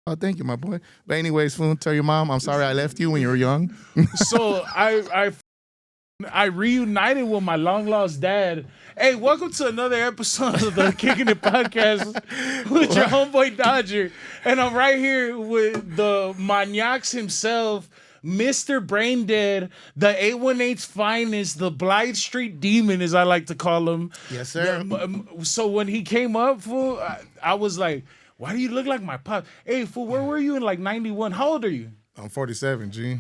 Oh, thank you, my boy. But anyways, fool, tell your mom I'm sorry I left you when you were young. So I reunited with my long lost dad. Hey, welcome to another episode of the Kicking It podcast with your homeboy Dodger, and I'm right here with the maniacs himself, Mr. Brain Dead, the 818's finest, the Blythe Street Demon, as I like to call him. Yes, sir. So when he came up, fool, I was like, "Why do you look like my pop?" Hey, fool, where were you in like '91? How old are you? I'm 47, G.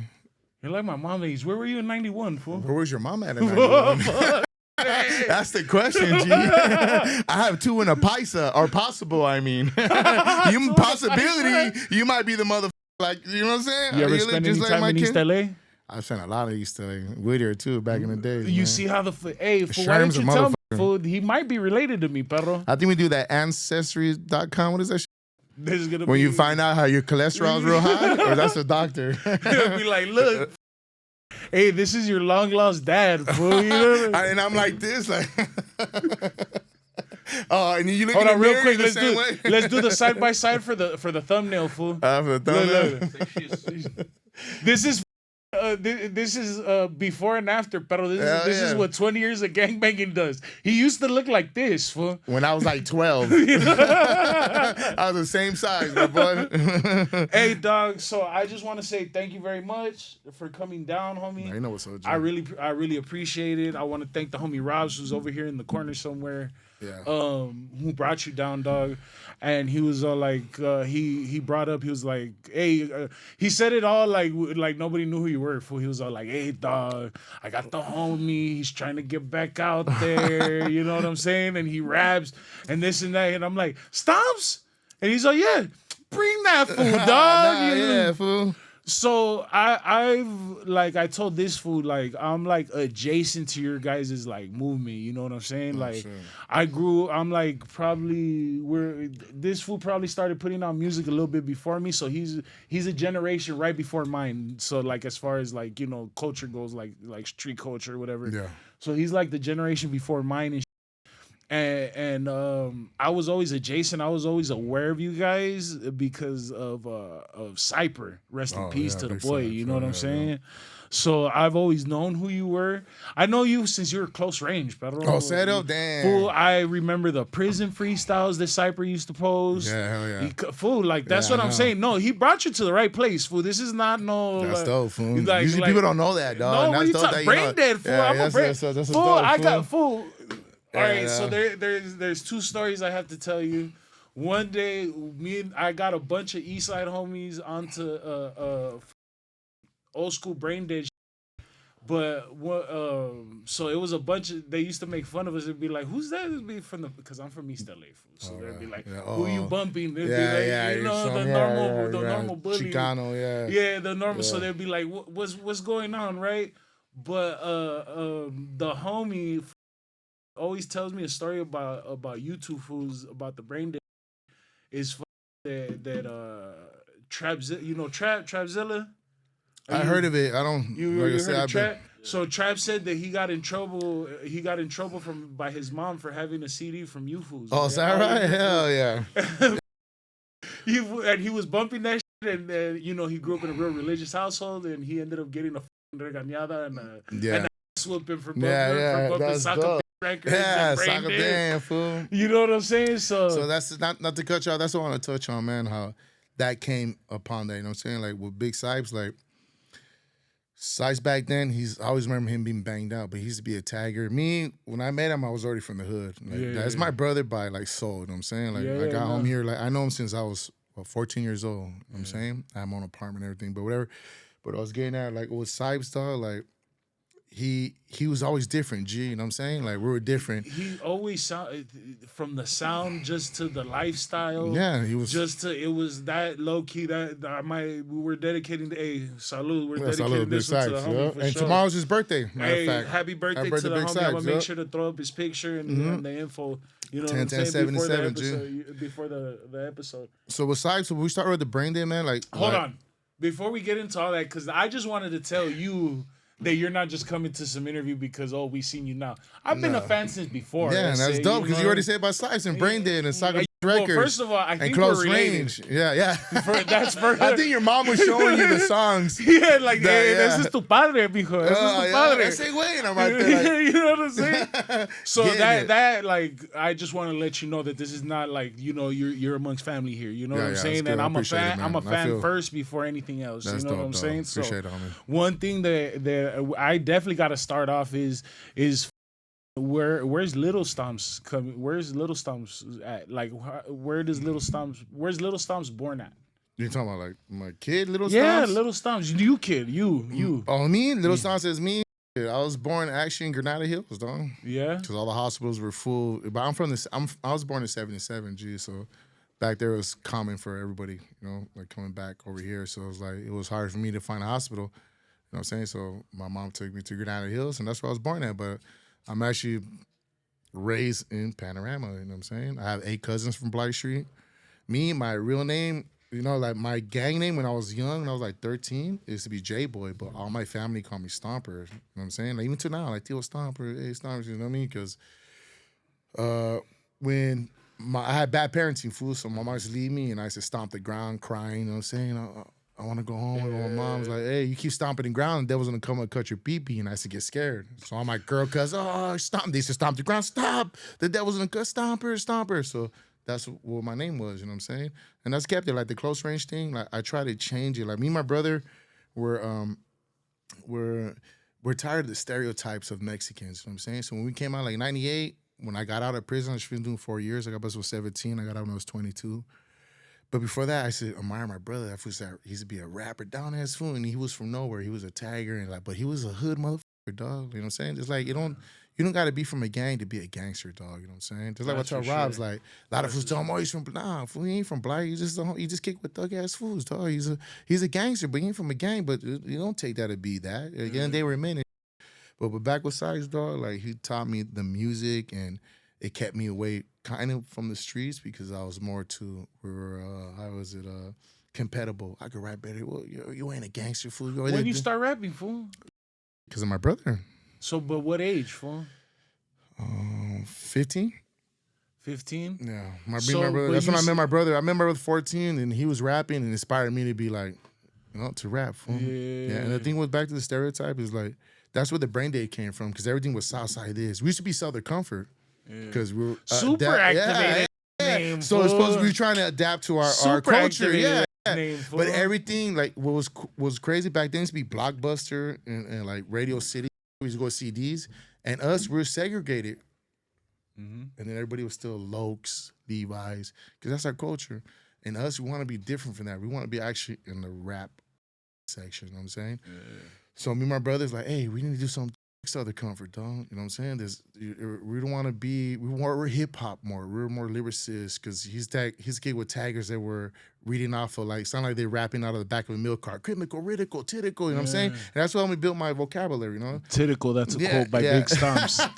You're like my mom age. Where were you in '91, fool? Where was your mom at in 91? That's the question, G. I have two in a paisa, or possible, I mean. You possibility, you might be the motherfucker, like, you know what I'm saying? You ever spend any time in East LA? I spent a lot of East LA. Whittier, too, back in the day. You see how hey, fool, why didn't you tell me, fool? He might be related to me, perro. I think we do that ancestry.com. What is that shit? This is gonna when be... you find out how your cholesterol's real high, or that's a doctor. He'll be like, look, hey, this is your long lost dad, fool. You know? And I'm like this, like. Oh, and you look Hold at on, the real quick. way. Let's do the side by side for the thumbnail, fool. For the thumbnail. This is before and after, pero this is what 20 years of gangbanging does. He used to look like this, fool. When I was like 12. I was the same size, my boy. Hey, dog, so I just want to say thank you very much for coming down, homie. You know what's up, Jim. I really appreciate it. I want to thank the homie Robs, who's over here in the corner somewhere. Yeah. Who brought you down, dog? And he was all like, he brought up, he was like, hey, he said it all like nobody knew who you were. Fool. He was all like, hey, dog, I got the homie. He's trying to get back out there. You know what I'm saying? And he raps and this and that. And I'm like, Stomps? And he's like, yeah, bring that fool, dog. Yeah, fool. So I told this fool, like, I'm like adjacent to your guys' like movement, you know what I'm saying? Like, sure. I'm like this fool probably started putting out music a little bit before me, so he's a generation right before mine. So like as far as like, you know, culture goes, like street culture or whatever. Yeah. So he's like the generation before mine and And I was always adjacent. I was always aware of you guys because of Cypes. Rest in peace to the boy. You know what I'm saying? Yeah. So I've always known who you were. I know you since you were close range, but damn. Fool, I remember the prison freestyles that Cypes used to post. Yeah, hell yeah. Fool, like that's what I'm saying. No, he brought you to the right place, fool. This is not That's dope, fool. Usually people don't know that, dog. No, that's dope. Brain dead, fool. I'm a brain. That's fool, I got fool. Yeah, all right, so there's two stories I have to tell you. One day, I got a bunch of East Side homies onto old school Brain Dead. But so it was a bunch of. They used to make fun of us. It'd be like, "Who's that?" It'd be because I'm from East LA, so they'd be like, "Who you bumping?" They'd be like, you know, the normal bully, Chicano, the normal. So they'd be like, "What's going on?" Right? But the homie always tells me a story about you two fools about the Brain Dead. Is that Trapzilla, you know Trapzilla? I heard of it. I don't. You heard of Trap? So Trap said that he got in trouble. He got in trouble by his mom for having a CD from you fools. Oh, is that right? Hell yeah. He was bumping that shit, and you know he grew up in a real religious household, and he ended up getting a regañada and a whooping for bumping soccer records. Yeah, soccer damn fool. You know what I'm saying? So that's not to cut you off. That's what I want to touch on, man. How that came upon that. You know what I'm saying? Like with Big Cypes, like. Cypes back then, I always remember him being banged out, but he used to be a tagger. Me, when I met him, I was already from the hood. Like, that's my brother by like soul, you know what I'm saying? Like I got home here, like I know him since I was 14 years old. You know what I'm saying? I have my own apartment and everything, but whatever. But I was getting at like with Cypes, dog, like he was always different, G, you know what I'm saying? Like we were different. He always sound from the sound just to the lifestyle. Yeah, he was it was that low key that we were dedicating to salud. We're dedicating this one to the homie and tomorrow's his birthday. Matter of fact. Happy birthday to the homie. I'm gonna make sure to throw up his picture and the info. You know 10, what I'm saying? Before the episode. So with Cypes, we start with the Brain Dead, man. Like hold on. Before we get into all that, because I just wanted to tell you that you're not just coming to some interview because we seen you now. I've been a fan since before. Yeah, and that's dope because you already said about Cypes and Brain Dead and Soccer. records. Well, first of all, I think close we're related. range. Yeah. That's first. I think your mom was showing you the songs. Yeah, like, ese es tu padre, mijo. Ese es tu padre. Ese güey, and I'm right there. Like, You know what I'm saying? So Getting that like, I just want to let you know that this is not like, you know, you're amongst family here. You know what I'm saying? And I'm a fan. I'm a fan first before anything else. You know what I'm saying? So appreciate it, homie. one thing that I definitely got to start off is where's Little Stomps coming? Where's Little Stomps at? Like, where's Little Stomps born at? You talking about like my kid, Little Stomps? Yeah, Little Stomps. You kid, you. Oh, me, Little Stomps is me. I was born actually in Granada Hills, dog. Yeah, because all the hospitals were full. But I'm from this. I was born in '77, G. So back there it was common for everybody, you know, like coming back over here. So it was hard for me to find a hospital. You know what I'm saying? So my mom took me to Granada Hills, and that's where I was born at. But I'm actually raised in Panorama. You know what I'm saying? I have 8 cousins from Blight Street. Me, my real name, you know, like my gang name when I was young, when I was like 13, it used to be J-Boy, but all my family called me Stomper. You know what I'm saying? Like, even to now, like, Theo Stomper, hey, Stomper, you know what I mean? Because when I had bad parenting, fool, so my mom used to leave me, and I used to stomp the ground crying, you know what I'm saying? I want to go home. And my mom was like, hey, you keep stomping the ground, the devil's going to come and cut your pee-pee. And I used to get scared. So all my girl cousins, stomp. They used to stomp the ground. Stop. The devil's going to cut. Stomper. So that's what my name was, you know what I'm saying? And that's kept it, like the close range thing. Like, I try to change it. Like, me and my brother we're tired of the stereotypes of Mexicans, you know what I'm saying? So when we came out, like, 98, when I got out of prison, I've been doing 4 years. I got busted with 17. I got out when I was 22. But before that, I used to admire my brother. He used to be a rapper down ass fool, and he was from nowhere. He was a tagger, and but he was a hood motherfucker, dog. You know what I'm saying? Just like you don't got to be from a gang to be a gangster, dog. You know what I'm saying? Just like what I tell Rob's, like a lot of fools tell him, he's from fool, he ain't from Blight. He just kick with thug ass fools, dog. He's a gangster, but he ain't from a gang. But you don't take that to be that. Again, they were men. But back with Cypes, dog, like he taught me the music, and it kept me away kind of from the streets because I was more compatible. I could rap better. Well, you ain't a gangster, fool. When you start rapping, fool? Because of my brother. So, but what age, fool? 15. 15? Yeah. My brother. That's when I met my brother. I met my brother 14, and he was rapping and inspired me to be like, you know, to rap, fool. Yeah. And the thing was, back to the stereotype, is like, that's where the brain dead came from, because everything was Southside this. We used to be Southern Comfort. Because we were super activated. Name, so it's supposed to be trying to adapt to our culture. Name, but everything, like, what was crazy back then, used to be Blockbuster and like Radio City. We used to go CDs, and us, we were segregated. And then everybody was still Lokes, Levi's, because that's our culture. And us, we want to be different from that. We want to be actually in the rap section. You know what I'm saying? Yeah. So me and my brother's like, hey, we need to do something. Southern Comfort, dog. You know what I'm saying? We don't want to be. We're hip hop more. We're more lyricists, because he's a kid with taggers that were reading off of, like, sound like they're rapping out of the back of a milk cart. Critical, ridicule, titical. You know what I'm saying? And that's why we built my vocabulary. You know, titical. That's a quote by Big Stomps.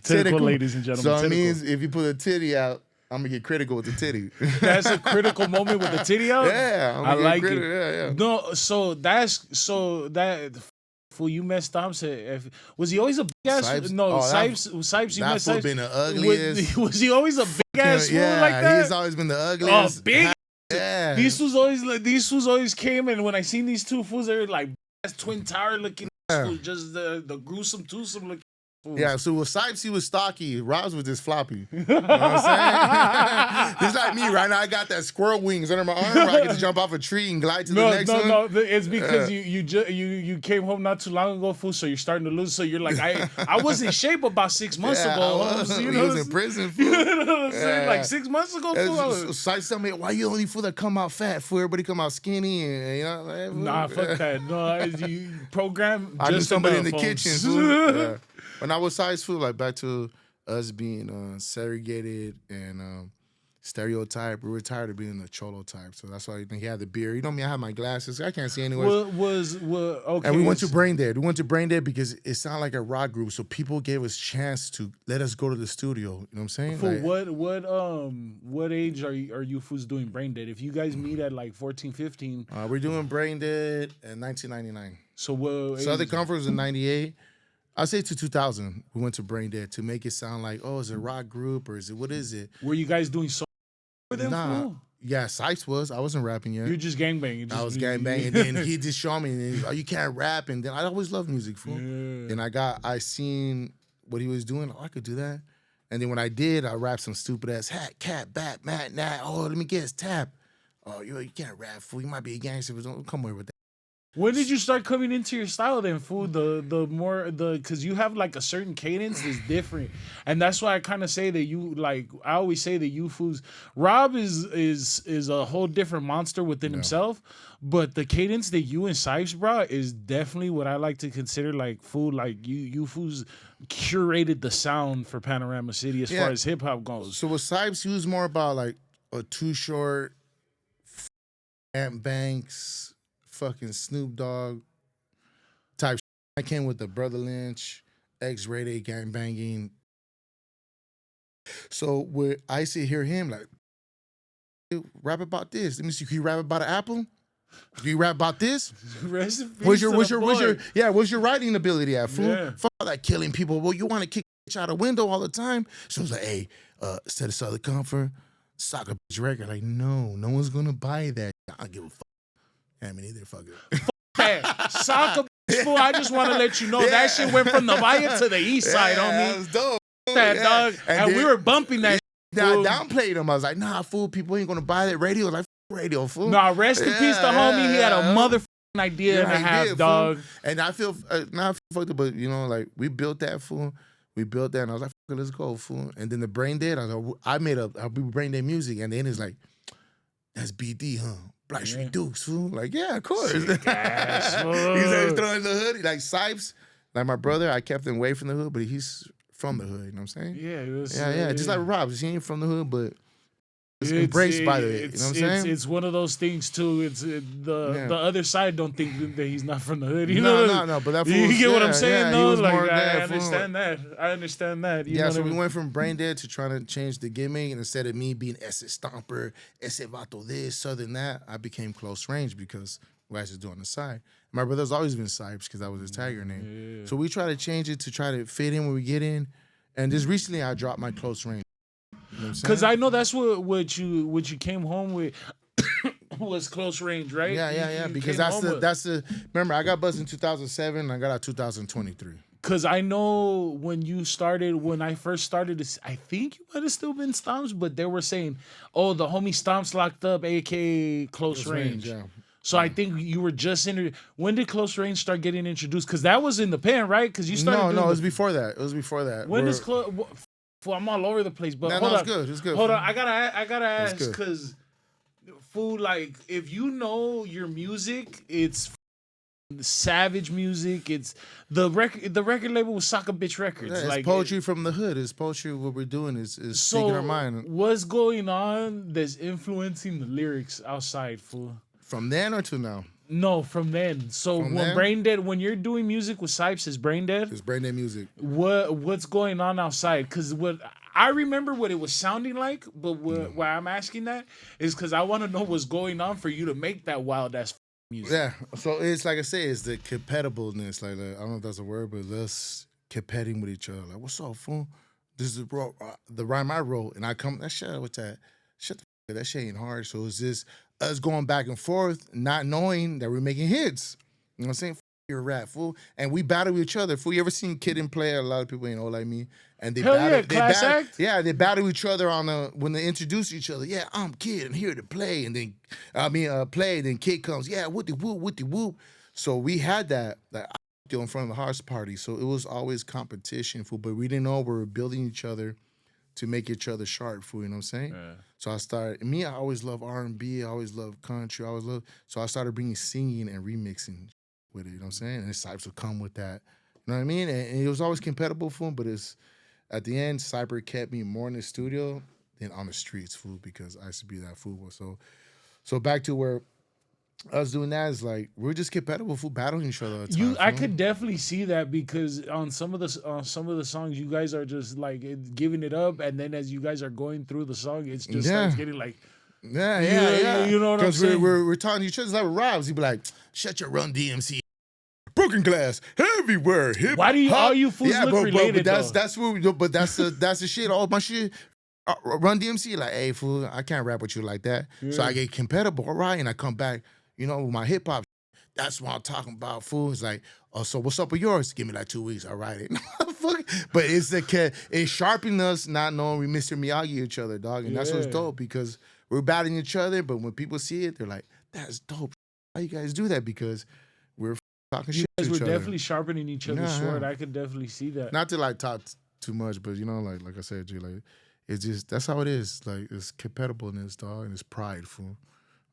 Titical, ladies and gentlemen. So it means if you put a titty out, I'm gonna get critical with the titty. That's a critical moment with the titty out. Yeah, I like it. Yeah. No, so that. Fool, you met Stomps. Was he always a big ass? Cypes? No, Cypes. You met Cypes. Been the ugliest. Was he always a big ass fool like that? Yeah, he's always been the ugliest. Oh, big. Yeah. These fools always came, and when I seen these two fools, they were like ass twin tower looking fools, just the gruesome twosome looking. Yeah, so with Cypes, he was stocky. Rob's was just floppy. You know what I'm saying? It's like me right now. I got that squirrel wings under my arm where I get to jump off a tree and glide to the next one. No, it's because you came home not too long ago, fool, so you're starting to lose. So you're like, I was in shape about 6 months ago. He was in prison, fool. You know what I'm saying? Like 6 months ago, fool. Cypes tell me, why you the only fool that come out fat, fool? Everybody come out skinny, and you know. Like, nah, fuck that. No, you program. I knew somebody in the kitchen, fool. When I was Cypes, fool, like, back to us being segregated and stereotype, we were tired of being the cholo type. So that's why he had the beard. You know me, I have my glasses. I can't see anywhere. Okay. And we went to Brain Dead. We went to Brain Dead because it sounded like a rock group. So people gave us chance to let us go to the studio. You know what I'm saying? For what age are you fools doing Brain Dead? If you guys meet at like 14, 15. We're doing Brain Dead in 1999. So what? Southern Comfort was in 98. I'll say to 2000, we went to Brain Dead to make it sound like, oh, is it a rock group or what is it? Were you guys doing so For them, fool? Yeah, Cypes was. I wasn't rapping yet. You just gangbanging. I was gangbanging. And then he just showed me, and oh, you can't rap. And then I always loved music, fool. Yeah. And I seen what he was doing. Oh, I could do that. And then when I did, I rapped some stupid ass hat, cat, bat, mat, nat. Oh, let me guess, tap. Oh, you can't rap, fool. You might be a gangster, but don't come away with that. When did you start coming into your style then, fool? Because you have like a certain cadence that's different, and that's why I kind of say that you like. I always say that you fools. Rob is a whole different monster within himself, but the cadence that you and Cypes brought is definitely what I like to consider like fool. Like you fools curated the sound for Panorama City as far as hip hop goes. So with Cypes, he was more about like a Too Short, Ant Banks, fucking Snoop Dogg type shit. I came with the Brother Lynch, X-Rated, gang banging. So where I see hear him like, rap about this. Let me see. Can you rap about an apple? Do you rap about this? Rest in peace What's to the boy. what's your writing ability at, fool? Yeah. Fuck all that killing people. Well, you want to kick a bitch out a window all the time. So it's like, hey, instead of Southern Comfort, sock a bitch record. Like, no one's gonna buy that. I don't give a fuck. I mean, either fuck it. Hey, soccer fool, I just want to let you know that shit went from the Bahia to the east side on me. That was dope. That dog, and we were bumping that. Now I downplayed him. I was like, nah, fool, people ain't gonna buy that radio. I was like, radio, fool. Nah, rest in peace to homie. He had a motherfucking idea and a half, dog. And I feel now I feel fucked up, but you know, like we built that, fool. We built that, and I was like, fuck it, let's go, fool. And then the Brain Dead, I was like, I made up Brain Dead music, and then it's like, that's BD, huh? Black Street Dukes, fool. Like, yeah, of course. He's always throwing the hood. Like Cypes, like my brother, I kept him away from the hood, but he's from the hood, you know what I'm saying? Yeah. Just like Rob, he ain't from the hood, but it's embraced by it. You know what I'm saying? It's one of those things too. The other side don't think that he's not from the hood. You know? No. But that fool, you get what I'm saying, though. Like I understand that. I understand that. You know so what I we mean? went from Brain Dead to trying to change the gimmick, and instead of me being ese stomper, ese vato this, southern that, I became close range because what I was doing on the side. My brother's always been Cypes because that was his tiger name. So we try to change it to try to fit in when we get in. And just recently, I dropped my close range. Because I know that's what you came home with was close range, right? Yeah. Because that's the remember I got buzzed in 2007. I got out 2023. Because I know when I first started, I think you might have still been Stomps, but they were saying, oh, the homie Stomps locked up, aka close range. Yeah. So I think you were just when did Close Range start getting introduced? Because that was in the pen, right? Because you started. No, it was before that. It was before that. When does Close? Well, I'm all over the place, but hold on. It's good. Hold on, I gotta ask because, fool, like if you know your music, it's savage music. It's the record label was Soccer Bitch Records. Yeah, it's like poetry from the hood. It's poetry. What we're doing is speaking our mind. What's going on that's influencing the lyrics outside, fool? From then or to now? No, from then. So when you're doing music with Cypes, is Brain Dead? It's Brain Dead music. What's going on outside? Because what I remember what it was sounding like, but why I'm asking that is because I want to know what's going on for you to make that wild ass music. Yeah. So it's like I say, it's the competitiveness. Like I don't know if that's a word, but us competing with each other. Like, what's up, fool? This is the rhyme I wrote, and I come. What's that? Shut the f- that shit ain't hard. So it's just us going back and forth, not knowing that we're making hits. You know what I'm saying? F- you're a rap, fool. And we battle each other. Fool, you ever seen Kid and Play? A lot of people ain't old like me. And they they battle each other on when they introduce each other. Yeah, I'm Kid, I'm here to play. And then then Kid comes, yeah, whoop the whoop. So we had that in front of the house party. So it was always competition, fool. But we didn't know we were building each other to make each other sharp, fool, you know what I'm saying? Yeah. So I always love R&B, I always love country, so I started bringing singing and remixing with it, you know what I'm saying? And the Cypes would come with that, you know what I mean? And it was always compatible, fool, but at the end, Cypher kept me more in the studio than on the streets, fool, because I used to be that fool. So back to where us doing that is like we're just compatible, fool, battling each other all the time. I could definitely see that because on some of the songs you guys are just like giving it up, and then as you guys are going through the song, it's just starts getting like yeah. You know what I'm saying? Because we're talking to each other. It's like Robs. He'd be like, "Shut your Run DMC, broken glass everywhere." Why do you all you fools look related? But that's the shit. All my shit Run DMC, like, hey, fool, I can't rap with you like that. Yeah. So I get compatible, all right, and I come back, with my hip hop. That's what I'm talking about, fool. It's like, oh, so what's up with yours? Give me like 2 weeks, all right. But it's sharpening us, not knowing we Mr. Miyagi each other, dog, and that's what's dope because we're battling each other. But when people see it, they're like, that's dope. How you guys do that? Because we're talking shit to each other. We're definitely sharpening each other's sword. I could definitely see that. Not to like talk too much, but like I said, G, like it's just that's how it is. Like it's competitiveness, dog, and it's pride, fool.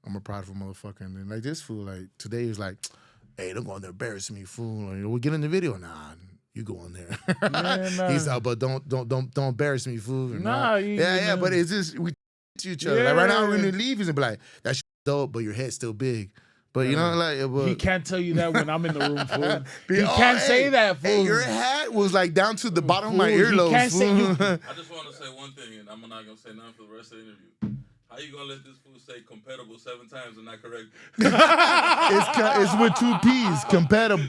I'm a prideful motherfucker, and then like this fool, like today is like, hey, don't go in there embarrass me, fool. Like, we'll get in the video, nah. You go in there. Nah. He's out, but don't embarrass me, fool. Nah, yeah, but it's just we to each other. Like right now, we're gonna leave and be like, that's dope, but your head's still big. But he can't tell you that when I'm in the room, fool. He can't say that, fool. Hey, your hat was like down to the bottom of my earlobes. He can't say I just want to say one thing, and I'm not gonna say nothing for the rest of the interview. How you gonna let this fool say compatible 7 times and not correct? It's with 2 P's. Compatible.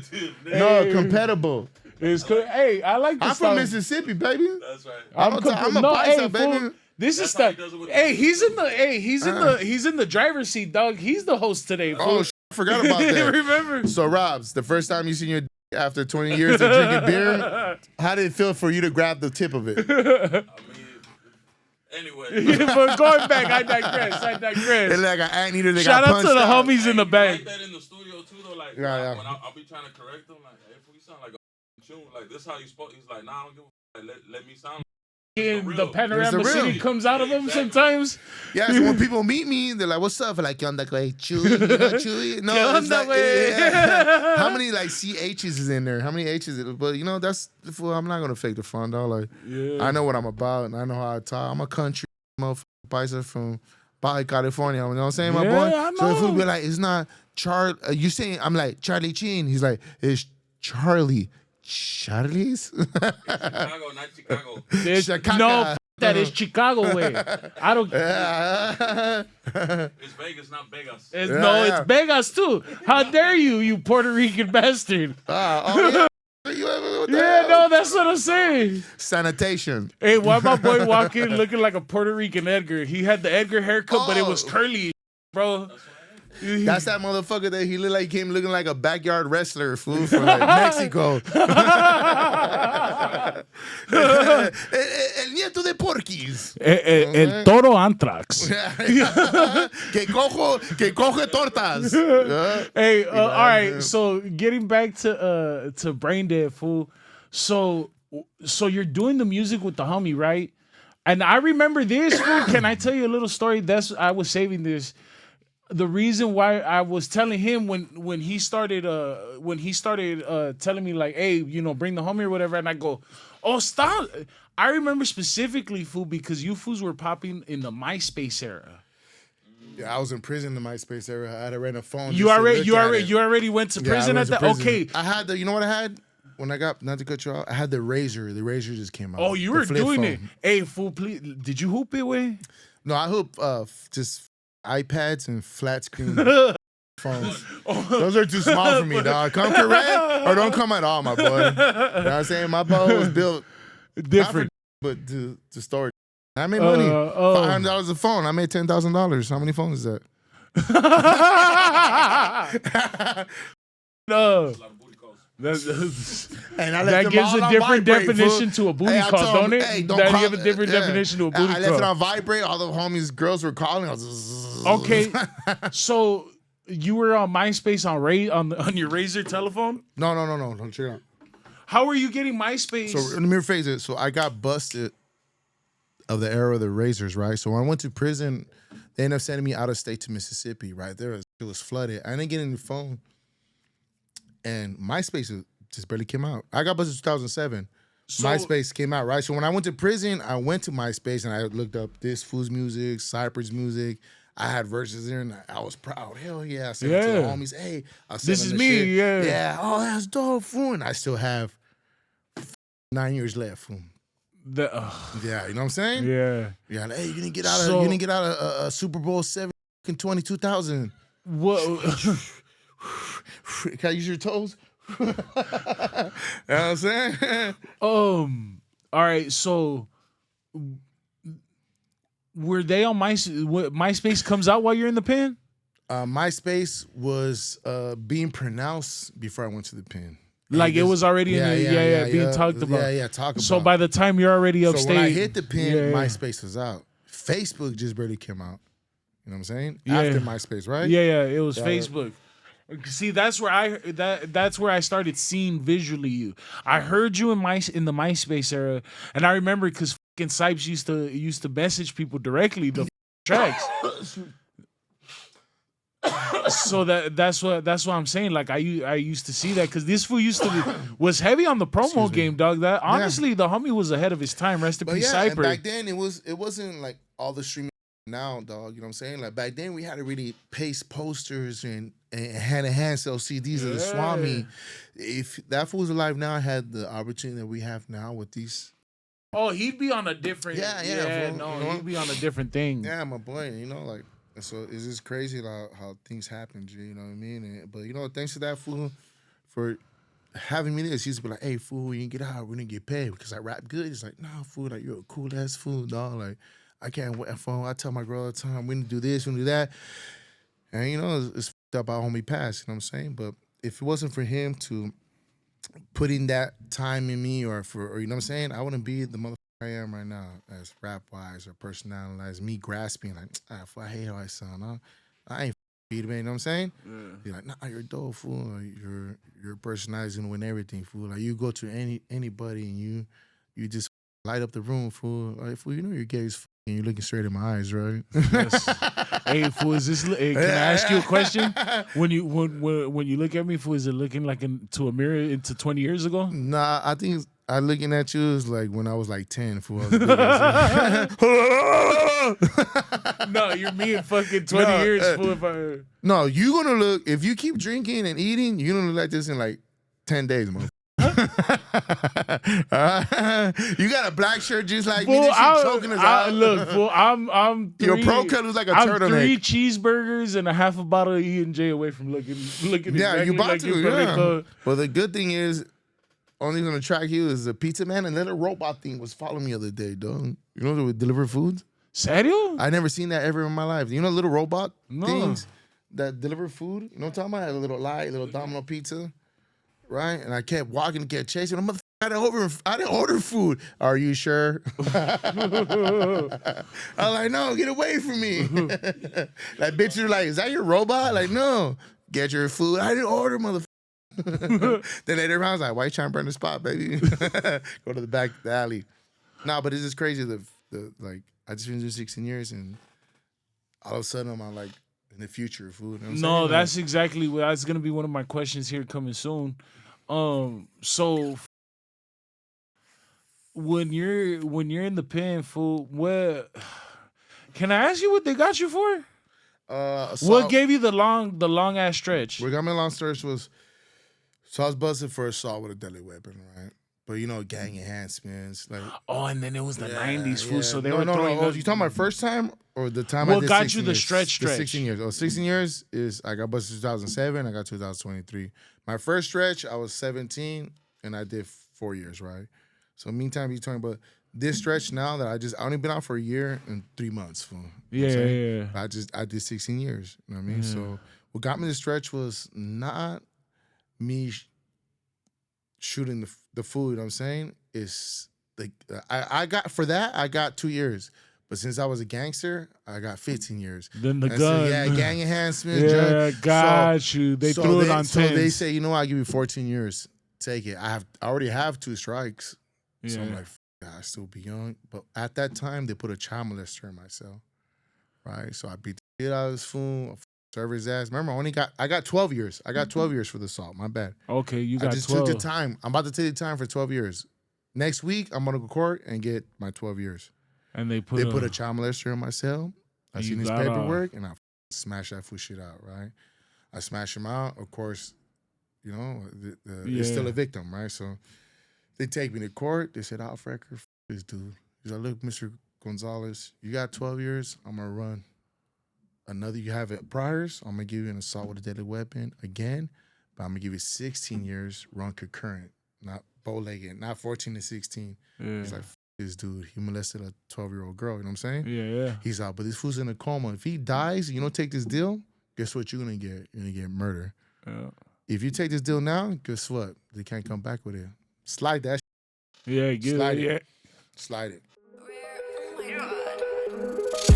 No, compatible. Hey, I like this. I'm from Mississippi, baby. That's right. I'm a paisa, baby. Fool. This is stuff. Hey, he's in the driver's seat, dog. He's the host today. Fool. Oh, I forgot about that. Remember? So, Robs, the first time you seen your after 20 years of drinking beer, how did it feel for you to grab the tip of it? Anyway. But going back, I digress. It's like an anteater that Shout got out to the homies in the back. Like that in the studio too, though. Like, when I'll be trying to correct them, like, hey, you sound like a tune. Like, this how you spoke. He's like, nah, I don't give a like, let me sound. The panorama city comes out of him sometimes. Yeah, so when people meet me, they're like, "What's up?" Like, "¿Qué onda, güey? Chewy, Chewy." No, it's like, how many like CHs is in there? How many H's? But that's I'm not gonna fake the fun, dog. Like, I know what I'm about, and I know how I talk. I'm a country motherfucker, paisa from Baja California. You know what I'm saying, my boy? I know. So if we be like, "It's not you saying?" I'm like, "Charlie Chin." He's like, "It's Charlie." Charlie's? Chicago, not Chicago. No, that is Chicago way. I don't. It's Vegas, not Vegas. It's Vegas too. How dare you Puerto Rican bastard? Yeah, no, that's what I'm saying. Sanitation. Hey, why my boy walk in looking like a Puerto Rican Edgar? He had the Edgar haircut, but it was curly, bro. That's that motherfucker that he looked like he came looking like a backyard wrestler, fool, from like Mexico. El nieto de Porquis. El toro Anthrax. que coge tortas. Hey, all right. So getting back to Brain Dead, fool. So you're doing the music with the homie, right? And I remember this, fool. Can I tell you a little story? I was saving this. The reason why I was telling him when he started telling me like, hey, bring the homie or whatever, and I go, oh, stop. I remember specifically, fool, because you fools were popping in the MySpace era. Yeah, I was in prison in the MySpace era. I had to rent a phone. You already went to prison at that? Okay. I had you know what I had? When I got, not to cut you off, I had the Razor. The Razor just came out. Oh, you were doing it. Hey, fool, please, did you hoop it, way? No, I hoop just iPads and flat screen phones. Those are too small for me, dog. Come correct or don't come at all, my boy. You know what I'm saying? My bow was built different, but to store. I made money. $500 a phone. I made $10,000. How many phones is that? No. That gives a different definition to a booty call, don't it? Hey, that give a different definition to a booty call. I left it on vibrate. All the homies, girls were calling. I was okay. So you were on MySpace on your Razor telephone? No. Don't check it out. How were you getting MySpace? So let me rephrase it. So I got busted of the era of the Razors, right? So when I went to prison, they ended up sending me out of state to Mississippi. Right there, it was flooded. I didn't get any phone. And MySpace just barely came out. I got busted in 2007. So, MySpace came out, right? So when I went to prison, I went to MySpace and I looked up this fool's music, Cypes music. I had verses there and I was proud. Hell yeah. I sent it to the homies. Hey, this is me. Shit. Yeah. Yeah. Oh, that's dope, fool. And I still have 9 years left, fool. Yeah, you know what I'm saying? Yeah. Yeah. Like, hey, you didn't get out of Super Bowl 7 in 22,000. What? Can I use your toes? You know what I'm saying? All right, so Were they on MySpace comes out while you're in the pen? MySpace was being pronounced before I went to the pen. Like it was already being talked about. Talk about. So by the time you're already upstate, so when I hit the pen, MySpace was out. Facebook just barely came out. You know what I'm saying? Yeah. After MySpace, right? Yeah, it was Facebook. See, that's where that's where I started seeing visually you. I heard you in the MySpace era, and I remember because fucking Cypes used to message people directly the tracks. So that's what I'm saying. Like I used to see that because this fool was heavy on the promo game, dog. That honestly, the homie was ahead of his time. Rest in peace, Cypher. Back then it wasn't like all the streaming now, dog. You know what I'm saying? Like back then we had to really paste posters and hand-to-hand sell CDs of the Swami. If that fool was alive now, I had the opportunity that we have now with these. Oh, he'd be on a different. He'd be on a different thing. Yeah, my boy. You know, like. So it's just crazy how things happen, G, you know what I mean? But, you know, thanks to that fool for having me there. He used to be like, hey, fool, when you get out, we're going to get paid because I rap good. He's like, nah, fool, like, you're a cool-ass fool, dog. Like, I can't wait for I tell my girl all the time, we're going to do this, we're going to do that. And, you know, it's f***ed up our homie passed, you know what I'm saying? But if it wasn't for him to put in that time in me or you know what I'm saying, I wouldn't be the motherfucker I am right now, as rap-wise or personality-wise, me grasping, like, I hate how I sound, huh? I ain't beat man, you know what I'm saying? Yeah. You're like, nah, you're dope, fool. Like, your personality is gonna win everything, fool. Like, you go to anybody and you just light up the room, fool. Like, fool, you know you're gay as fuck and you're looking straight in my eyes, right? Yes. Hey, fool, is this? Hey, can I ask you a question? When you look at me, fool, is it looking like into a mirror into 20 years ago? Nah, I think I looking at you is like when I was like 10, fool. No, you're me in fucking 20 years, fool. No, you gonna look, if you keep drinking and eating, you're gonna look like this in like 10 days, man. You got a black shirt just like me. Choking us out. Look, fool, I'm your pro cut was like a turtleneck. I'm 3 cheeseburgers and a half a bottle of E&J away from looking yeah, exactly you about like to. Yeah. Well, the good thing is, only gonna track you is the pizza man, and then a robot thing was following me the other day, dog. You know, they would deliver food. Serio? I never seen that ever in my life. You know, little robot things that deliver food. You know what I'm talking about? A little little Domino pizza, right? And I kept walking and kept chasing. I'm I didn't order food. Are you sure? I was like, no, get away from me. Like, bitch, you're like, is that your robot? Like, no, get your food. I didn't order, motherfucker. Then later on, I was like, why you trying to burn the spot, baby? Go to the back of the alley. No, but it's just crazy. The like, I just been doing 16 years, and all of a sudden, I'm like, in the future, food. You know what I'm saying? That's exactly what that's gonna be one of my questions here coming soon. So when you're in the pen, fool, what can I ask you what they got you for? What gave you the long ass stretch? What got me a long stretch was. So I was busted for assault with a deadly weapon, right? But you know, gang enhancements, like. Oh, and then it was the 90s, fool. So they were throwing. Oh, you talking about first time or the time? What got you the stretch? The 16 years. Oh, 16 years is I got busted in 2007. I got 2023. My first stretch, I was 17, and I did 4 years, right? So meantime, you talking about this stretch now that I only been out for a year and 3 months, fool. Yeah. I did 16 years. You know what I mean? Yeah. So what got me the stretch was not me shooting the food, you know what I'm saying? Is like I got 2 years. But since I was a gangster, I got 15 years. Then the gun. So, gang enhancement. Yeah, got you. They threw it on 10. So they say, you know what, I'll give you 14 years. Take it. I already have 2 strikes. Yeah. So I'm like, I still be young. But at that time, they put a child molester in my cell. Right? So I beat the shit out of this fool. Serve his ass. Remember, I got 12 years. I got 12 years for the assault. My bad. Okay, you got 12. I just took the time. I'm about to take the time for 12 years. Next week, I'm gonna go to court and get my 12 years. And they put a child molester in my cell. I seen his paperwork and I smashed that fool shit out. Right? I smashed him out. Of course, you know, it's still a victim, right? So they take me to court. They said, off record, this dude. He's like, look, Mr. Gonzalez, you got 12 years. I'm gonna run. Another, you have it priors. I'm gonna give you an assault with a deadly weapon again, but I'm gonna give you 16 years, run concurrent, not bow-legged, not 14 to 16. Yeah. He's like, this dude. He molested a 12-year-old girl. You know what I'm saying? Yeah. He's out, but this fool's in a coma. If he dies, you don't take this deal. Guess what you're gonna get? You're gonna get murder. Yeah. If you take this deal now, guess what? They can't come back with it. Slide that. Yeah, good. Slide Yeah. it. Slide it.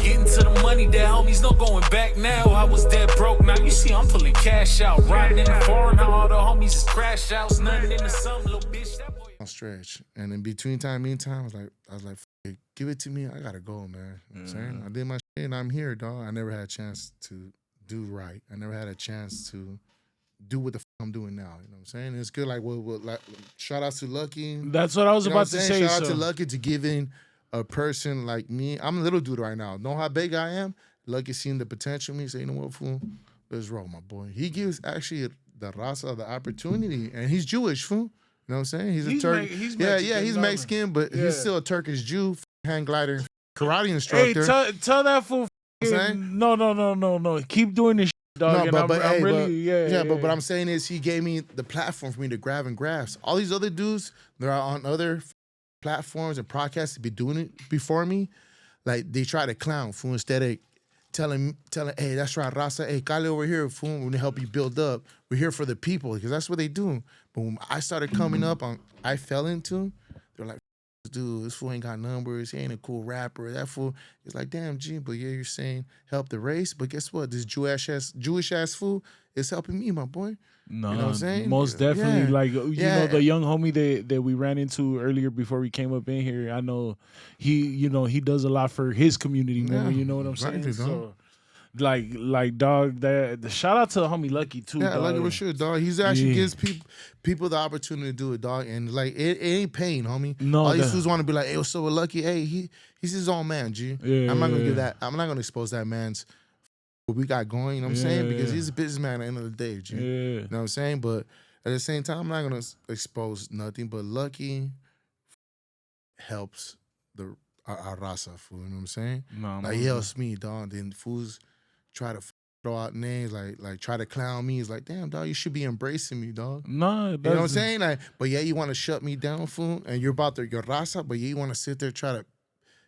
Getting to the money, that homies no going back now. I was dead broke, now you see I'm pulling cash out. Riding in the foreign, how all the homies is crash outs. Nothing in the sum, little bitch. That boy. On stretch, and in meantime, I was like, F- it, give it to me. I gotta go, man. You know what I'm saying? I did my shit, and I'm here, dog. I never had a chance to do right. I never had a chance to do what the f- I'm doing now. You know what I'm saying? And it's good. Like, like, shout out to Lucky. That's what I was You know what about I'm to saying? say. Shout out so. to Lucky to giving a person like me. I'm a little dude right now. Know how big I am? Lucky seen the potential in me. Say, you know what, fool? Let's roll, my boy. He gives actually the raza the opportunity, and he's Jewish, fool. You know what I'm saying? He's a Turk. He's Yeah, he's Mexican, but he's still a Turkish Jew, hang glider, karate Hey, instructor. tell that fool. You know what I'm saying? No. Keep doing this, dog. No, and I'm really, but I'm saying is he gave me the platform for me to grab and grasp. All these other dudes, they're on other platforms and podcasts to be doing it before me. Like they try to clown, fool, instead of telling, hey, that's right, Raza, hey, Kale over here, fool, we're gonna help you build up. We're here for the people, because that's what they do. But when I started coming up I fell into, they're like, dude, this fool ain't got numbers, he ain't a cool rapper. That fool is like, damn, G, but yeah, you're saying help the race, but guess what? This Jewish ass fool is helping me, my boy. No, you know what I'm saying? most definitely. Yeah. Like you Yeah. know, the young homie that we ran into earlier before we came up in here. I know he does a lot for his community, man. Yeah, You know what I'm saying? exactly, dog. So, like, dog, that the shout out to the homie Lucky too. Yeah, dog. Lucky for sure, dog. He's actually gives people the opportunity to do it, dog. And like it ain't pain, homie. No, all these fools want to be like, hey, what's up with Lucky? Hey, he's his own man, G. Yeah, I'm not gonna yeah. give that. I'm not gonna expose that man's what we got going. You know what I'm saying? Because Yeah. he's a businessman at the end of the day, G. Yeah. You know what I'm saying? But at the same time, I'm not gonna expose nothing. But Lucky helps the our raza, fool. You know what I'm saying? No, Like he helps me, dog. Then fools try to throw out names, like try to clown me. It's like, damn, dog, you should be embracing me, dog. No, You know what I'm saying? Like, but yeah, you want to shut me down, fool, and you're about your raza, but yeah, you want to sit there try to,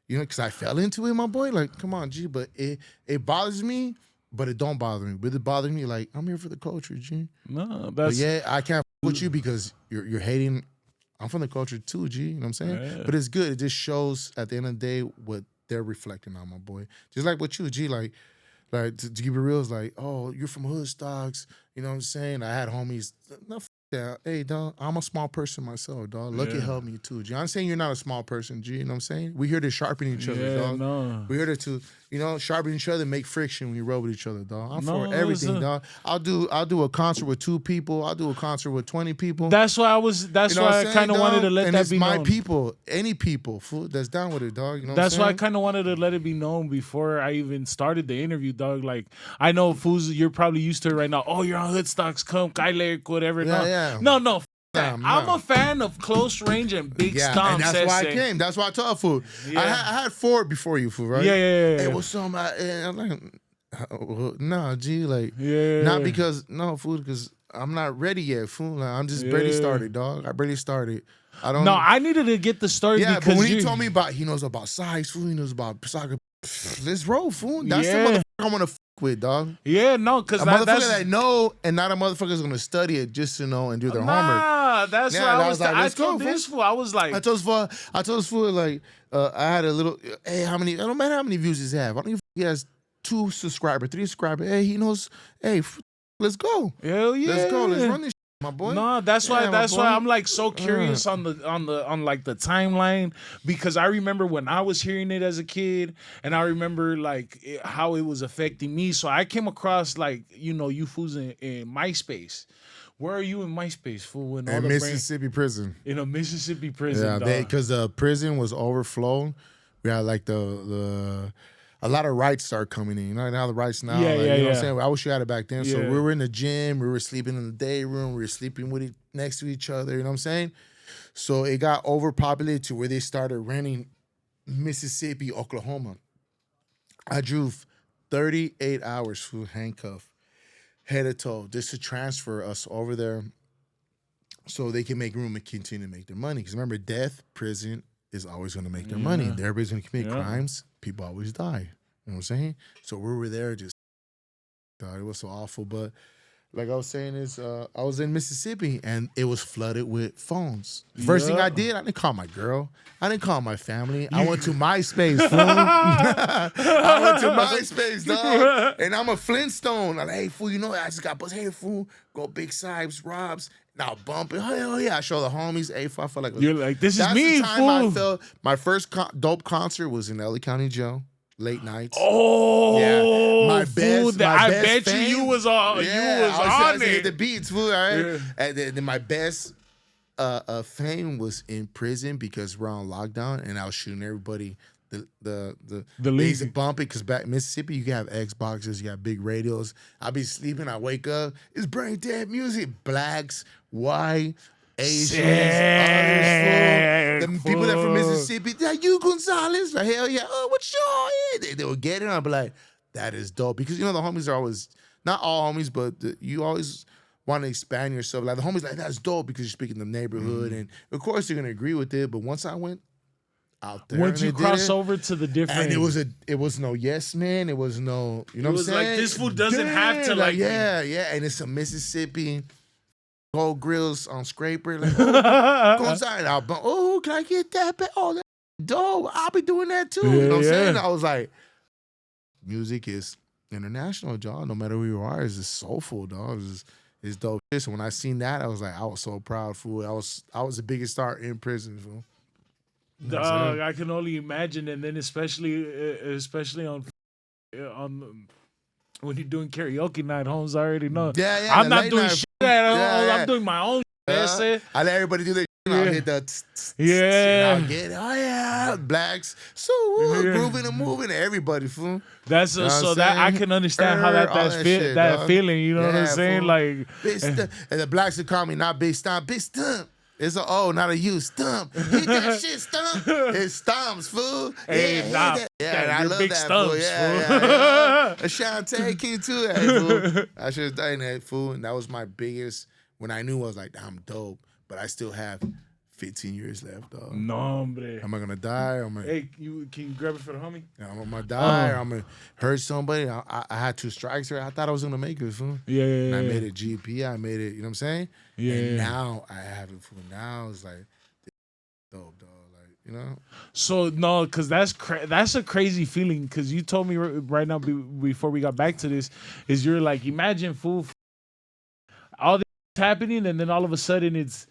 because I fell into it, my boy. Like, come on, G. But it bothers me, but it don't bother me. But it bothers me, like, I'm here for the culture, G. No, But that's yeah, I can't with you because you're hating. I'm from the culture too, G. You know what I'm saying? Yeah. But it's good. It just shows at the end of the day what they're reflecting on, my boy. Just like what you, G, like to keep it real, it's like, oh, you're from HoodStocks. You know what I'm saying? I had homies. No, f- that. Hey, dog, I'm a small person myself, dog. Lucky helped me too, G. I'm saying you're not a small person, G. You know what I'm saying? We're here to sharpen each other, dog. No. We're here to, sharpen each other, make friction when you roll with each other, dog. I'm No, for everything, listen. dog. I'll do a concert with 2 people. I'll do a concert with 20 people. That's why I was. That's You know what why I'm I saying, kind of wanted dog? to let and that it's be my known. people, any people, fool, that's down with it, dog. You know That's what why I I'm saying? kind of wanted to let it be known before I even started the interview, dog. Like, I know, fools, you're probably used to it right now. Oh, you're on HoodStocks, come, Kyle, whatever. Yeah. No, f- that. Nah, I'm nah. a fan of close range and big Yeah, stomps. and that's why I essay. came. That's why I told fool. Yeah. I had 4 before you, fool, right? Yeah. Hey, what's up? I'm like, nah, G, like, Yeah. not because, no, fool, because I'm not ready yet, fool. Like, I'm just barely started, dog. I barely started. I don't. No, I needed to get the story Yeah, because but when he told me he knows about Cypes, fool, he knows about soccer. Let's roll, fool. That's the Yeah. motherfucker I want to fuck with, dog. Yeah, no, because A motherfucker that know, and not a motherfucker that's gonna study it just to know and do their homework. Nah, that's Yeah, what and I was. like, I let's go, told this fool. I was like, I told this fool like I had a little. Hey, how many? I don't matter how many views he have. I don't even. He has 2 subscribers, 3 subscribers. Hey, he knows. Hey, let's go. hell yeah, Let's go. Let's run this, my boy. No, that's Yeah, why. my That's boy. why I'm like so curious on like the timeline, because I remember when I was hearing it as a kid, and I remember like how it was affecting me. So I came across like you fools in MySpace. Where are you in MySpace, fool? When all In the Mississippi prison. in a Mississippi prison, Yeah, dog. because the prison was overflowing. We had like a lot of rights start coming in. You know how the rights now. Yeah, like, yeah, you know what yeah. I'm saying? I wish you had it back then. So Yeah. we were in the gym. We were sleeping in the day room. We were sleeping next to each other. You know what I'm saying? So it got overpopulated to where they started renting Mississippi, Oklahoma. I drove 38 hours through handcuff, head to toe, just to transfer us over there so they can make room and continue to make their money. Because remember, death, prison, is always going to make their money. Everybody's going to commit crimes. People always die. You know what I'm saying? So we were there just, God, it was so awful. But like I was saying is, I was in Mississippi and it was flooded with phones. First thing I did, I didn't call my girl. I didn't call my family. I went to MySpace, fool. I went to MySpace, dog. And I'm a Flintstone. I'm like, hey, fool, you know, I just got bust. Hey, fool, go Big Cypes, Robs. Now bumping. Hell yeah. I show the homies. Hey, fool, I feel like you're like, this is me, that's the time I felt my first dope concert was in LA County Jail. Late nights. Oh, yeah. My best. I bet you was on. Yeah, you was I on it. The beats, fool. All right. Yeah. And then my best fame was in prison because we're on lockdown, and I was shooting everybody. The lazy bumping because back in Mississippi you can have Xboxes, you got big radios. I be sleeping, I wake up, it's brain dead music. Blacks, white, Asians, others, the people that from Mississippi, that you Gonzalez, like, hell yeah, oh, what's your? They would get it. I'd be like, that is dope because you know the homies are always not all homies, but you always want to expand yourself. Like the homies, like that's dope because you're speaking the neighborhood, and of course you're gonna agree with it. But once I went out there, once you cross over to the different, and it was no yes man, it was no, you know what I'm saying? Like this fool doesn't have to like yeah, and it's a Mississippi. Gold grills on scraper, like, oh, go inside. Oh, can I get that? Oh, that's dope. I'll be doing that too. You know what I'm saying? I was like, music is international, dog. No matter who you are, it's just soulful, dog. It's dope. So when I seen that, I was like, I was so proud, fool. I was the biggest star in prison, fool. You know dog, I can only imagine, and then especially on when you're doing karaoke night, Holmes, I already know. Yeah, I'm not doing shit. I'm doing my own shit. I let everybody do their shit. I'll hit the yeah. I'll get blacks. So grooving and moving everybody, fool. That's so that I can understand how that feeling, you know what I'm saying? Fool. Like and the blacks would call me not Big Stomp, Big Stomp. It's an O, not a U. Stomp. Hit that shit, Stomp. It's Stomps, fool. Hey, yeah, I love big that, Stomps, fool. Yeah. Ashanti King too, that fool. I should have done that, fool. And that was my biggest, when I knew I was like, I'm dope, but I still have 15 years left, dog. No, hombre. Am I gonna die? Hey, can you grab it for the homie? I'm gonna die, or I'm gonna hurt somebody. I had 2 strikes there. I thought I was gonna make it, fool. Yeah. And I made it GP. I made it, you know what I'm saying? Yeah. And now I have it, fool. Now it's like, dope, dog. Like, you know? So, no, because that's a crazy feeling, because you told me right now before we got back to this, is you're like, imagine, fool, all this happening, and then all of a sudden it's,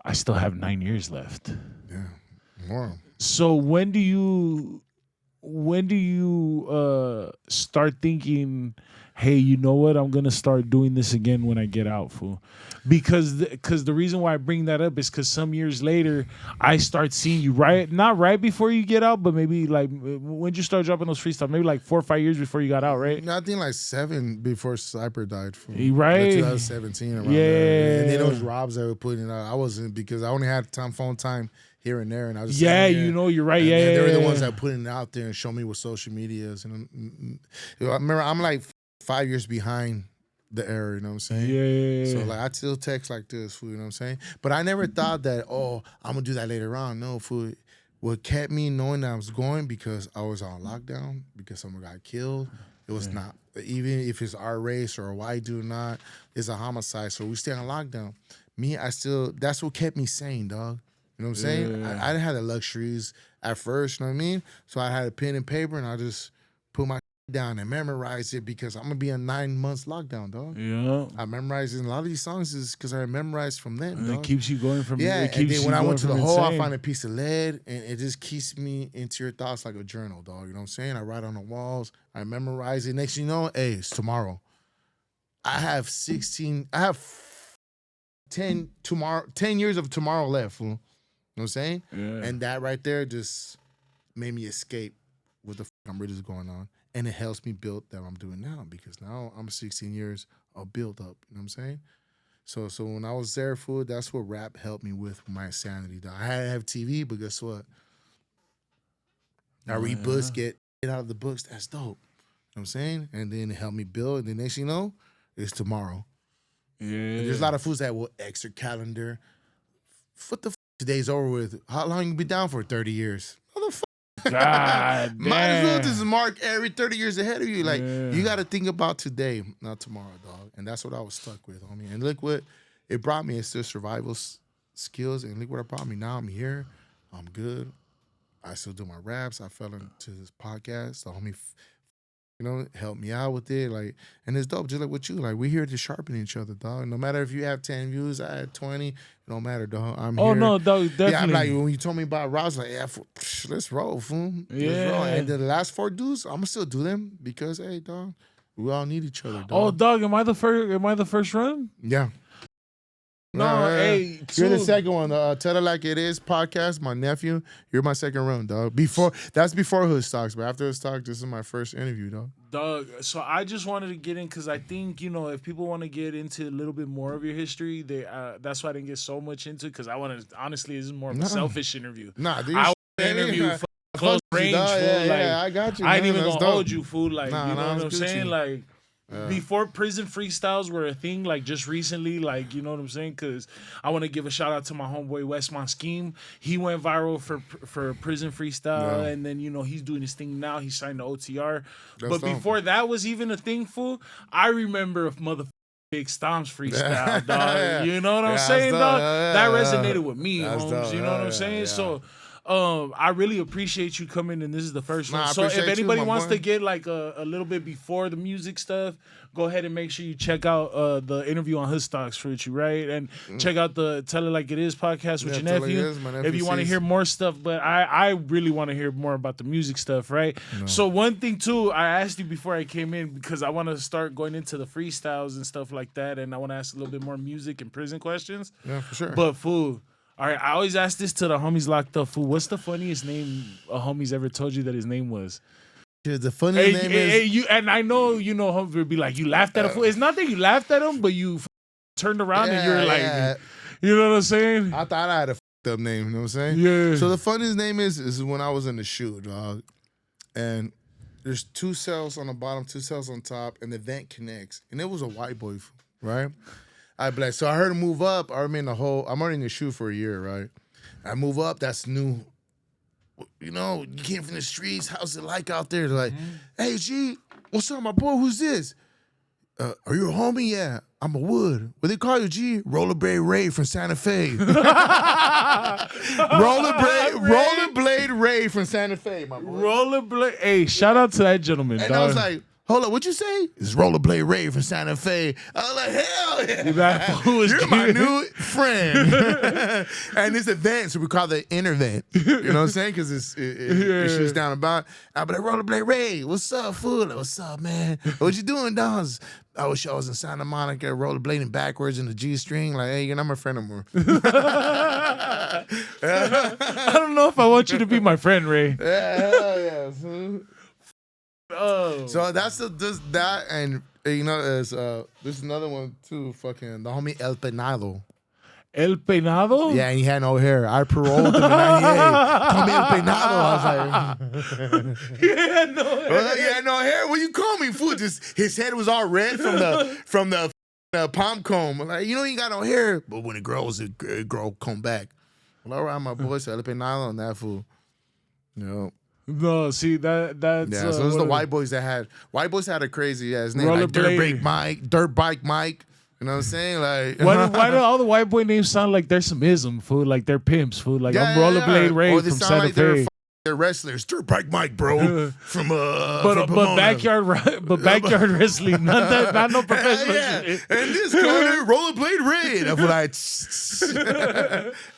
I still have 9 years left. Yeah, more. So when do you start thinking, hey, you know what? I'm gonna start doing this again when I get out, fool. Because the reason why I bring that up is because some years later I start seeing you not right before you get out, but maybe like when you start dropping those freestyles, maybe like 4 or 5 years before you got out, right? No, I think like 7 before Cypes died, fool. Right? Like 2017, around there. And then those Robs that were putting it out, I wasn't, because I only had phone time here and there, and I was just you know, you're right. And yeah, they were the ones that put it out there and show me what social media is. And I remember I'm like 5 years behind the era, you know what I'm saying? Yeah. So like I still text like this, fool, you know what I'm saying? But I never thought that, I'm gonna do that later on. No, fool. What kept me knowing that I was going, because I was on lockdown, because someone got killed. It was not, even if it's our race or a white dude or not, it's a homicide. So we stay on lockdown. That's what kept me sane, dog. You know what I'm saying? I didn't have the luxuries at first, you know what I mean? So I had a pen and paper, and I just put my down and memorize it, because I'm gonna be on 9 months lockdown, dog. Yeah. I memorized a lot of these songs is because I memorized from them. And it keeps you going from and then when I went to the hole, I find a piece of lead, and it just keeps me into your thoughts like a journal, dog. You know what I'm saying? I write on the walls, I memorize it. Next thing you know, hey, it's tomorrow. I have 10 years of tomorrow left, fool. You know what I'm saying? Yeah. And that right there just made me escape what the I'm really going on. And it helps me build that I'm doing now, because now I'm 16 years of build up. You know what I'm saying? So when I was there, fool, that's what rap helped me with my insanity. I had to have TV, but guess what? I read books, get out of the books. That's dope. You know what I'm saying? And then it helped me build. And the next thing you know, it's tomorrow. Yeah. And there's a lot of fools that will X their calendar. What the today's over with. How long you been down for? 30 years. Motherfucker. God damn. Might as well just mark every 30 years ahead of you. Like, you got to think about today, not tomorrow, dog. And that's what I was stuck with, homie. And look what it brought me. It's still survival skills. And look what it brought me. Now I'm here. I'm good. I still do my raps. I fell into this podcast. The homie, helped me out with it. Like, and it's dope, just like with you. Like, we're here to sharpen each other, dog. No matter if you have 10 views, I had 20. It don't matter, dog. I'm here. Oh, no, dog, definitely. Yeah, I'm like, when you told me about Rob, I was like, let's roll, fool. Let's roll. And the last 4 dudes, I'm going to still do them because, hey, dog, we all need each other, dog. Oh, dog, am I the first run? Yeah. No, hey, you're the second one. Tell It Like It Is podcast. My nephew, you're my second run, dog. That's before HoodStocks, but after HoodStocks, this is my first interview, dog. Dog, so I just wanted to get in because I think if people want to get into a little bit more of your history, that's why I didn't get so much into it because I wanted to, honestly, this is more of a selfish interview. Nah, dude, I want to interview close range, fool. Yeah, I got you. I ain't even gonna hold you, fool. Like, nah, you know what I'm saying? Like. Yeah. Before prison freestyles were a thing, like just recently, like, you know what I'm saying? Because I want to give a shout out to my homeboy Westmont Scheme. He went viral for prison freestyle, and then he's doing his thing now. He signed to OTR. But before that was even a thing, fool, I remember a big Stomps freestyle, dog. You know what I'm saying, dog? That resonated with me, homes. You know what I'm saying? So. I really appreciate you coming, and this is the first one. So if anybody wants to get like a little bit before the music stuff, go ahead and make sure you check out the interview on HoodStocks for you, right? And check out the Tell It Like It Is podcast with your nephew. If you want to hear more stuff, but I really want to hear more about the music stuff, right? No. So one thing too, I asked you before I came in because I want to start going into the freestyles and stuff like that, and I want to ask a little bit more music and prison questions. Yeah, for sure. But fool. All right, I always ask this to the homies locked up. Fool, what's the funniest name a homie's ever told you that his name was? The funniest name is... and I know, homie would be like, you laughed at a fool. It's not that you laughed at him, but you turned around and you're like, you know what I'm saying? I thought I had a up name, you know what I'm saying? Yeah. So the funniest name is when I was in the shoot, dog. And there's 2 cells on the bottom, 2 cells on top, and the vent connects. And it was a white boy, right? So I heard him move up. I'm already in the shoe for a year, right? I move up. That's new. You came from the streets. How's it like out there? They're like, hey, G, what's up, my boy? Who's this? Are you a homie? Yeah, I'm a Wood. What they call you, G? Rollerblade Ray from Santa Fe. Rollerblade Ray from Santa Fe, my boy. Rollerblade. Hey, shout out to that gentleman, and dog. I was like, hold up, what you say? It's Rollerblade Ray from Santa Fe. I was like, hell yeah. You're my new friend. And this event, so we call it the intervent. You know what I'm saying? Because it shoots down about. I'll be like, Rollerblade Ray, what's up, fool? Like, what's up, man? What you doing, Dons? I was in Santa Monica, rollerblading backwards in the G-string. Like, hey, you're not my friend no more. I don't know if I want you to be my friend, Ray. Yeah, hell yeah, fool. Oh. So that's that, and there's another one too. Fucking the homie El Penado. El Penado? Yeah, and he had no hair. I paroled him in '98. Call me El Penado. I was like, he had no hair. Well, he had no hair. What you call me, fool? Just his head was all red from the palm comb. Like, he got no hair, but when it grows, it grow come back. Well, all right, my boy, so El Penado on that fool. No, see that's so those are the white boys that had a crazy ass name, like Dirt Bike Mike. You know what I'm saying? Like, why do all the white boy names sound like there's some ism, fool? Like they're pimps, fool. Like I'm Rollerblade Ray from Santa Fe. They're wrestlers, Dirt Bike Mike, bro. From but backyard wrestling, not no professional shit. And this corner, Rollerblade Ray. I'm like,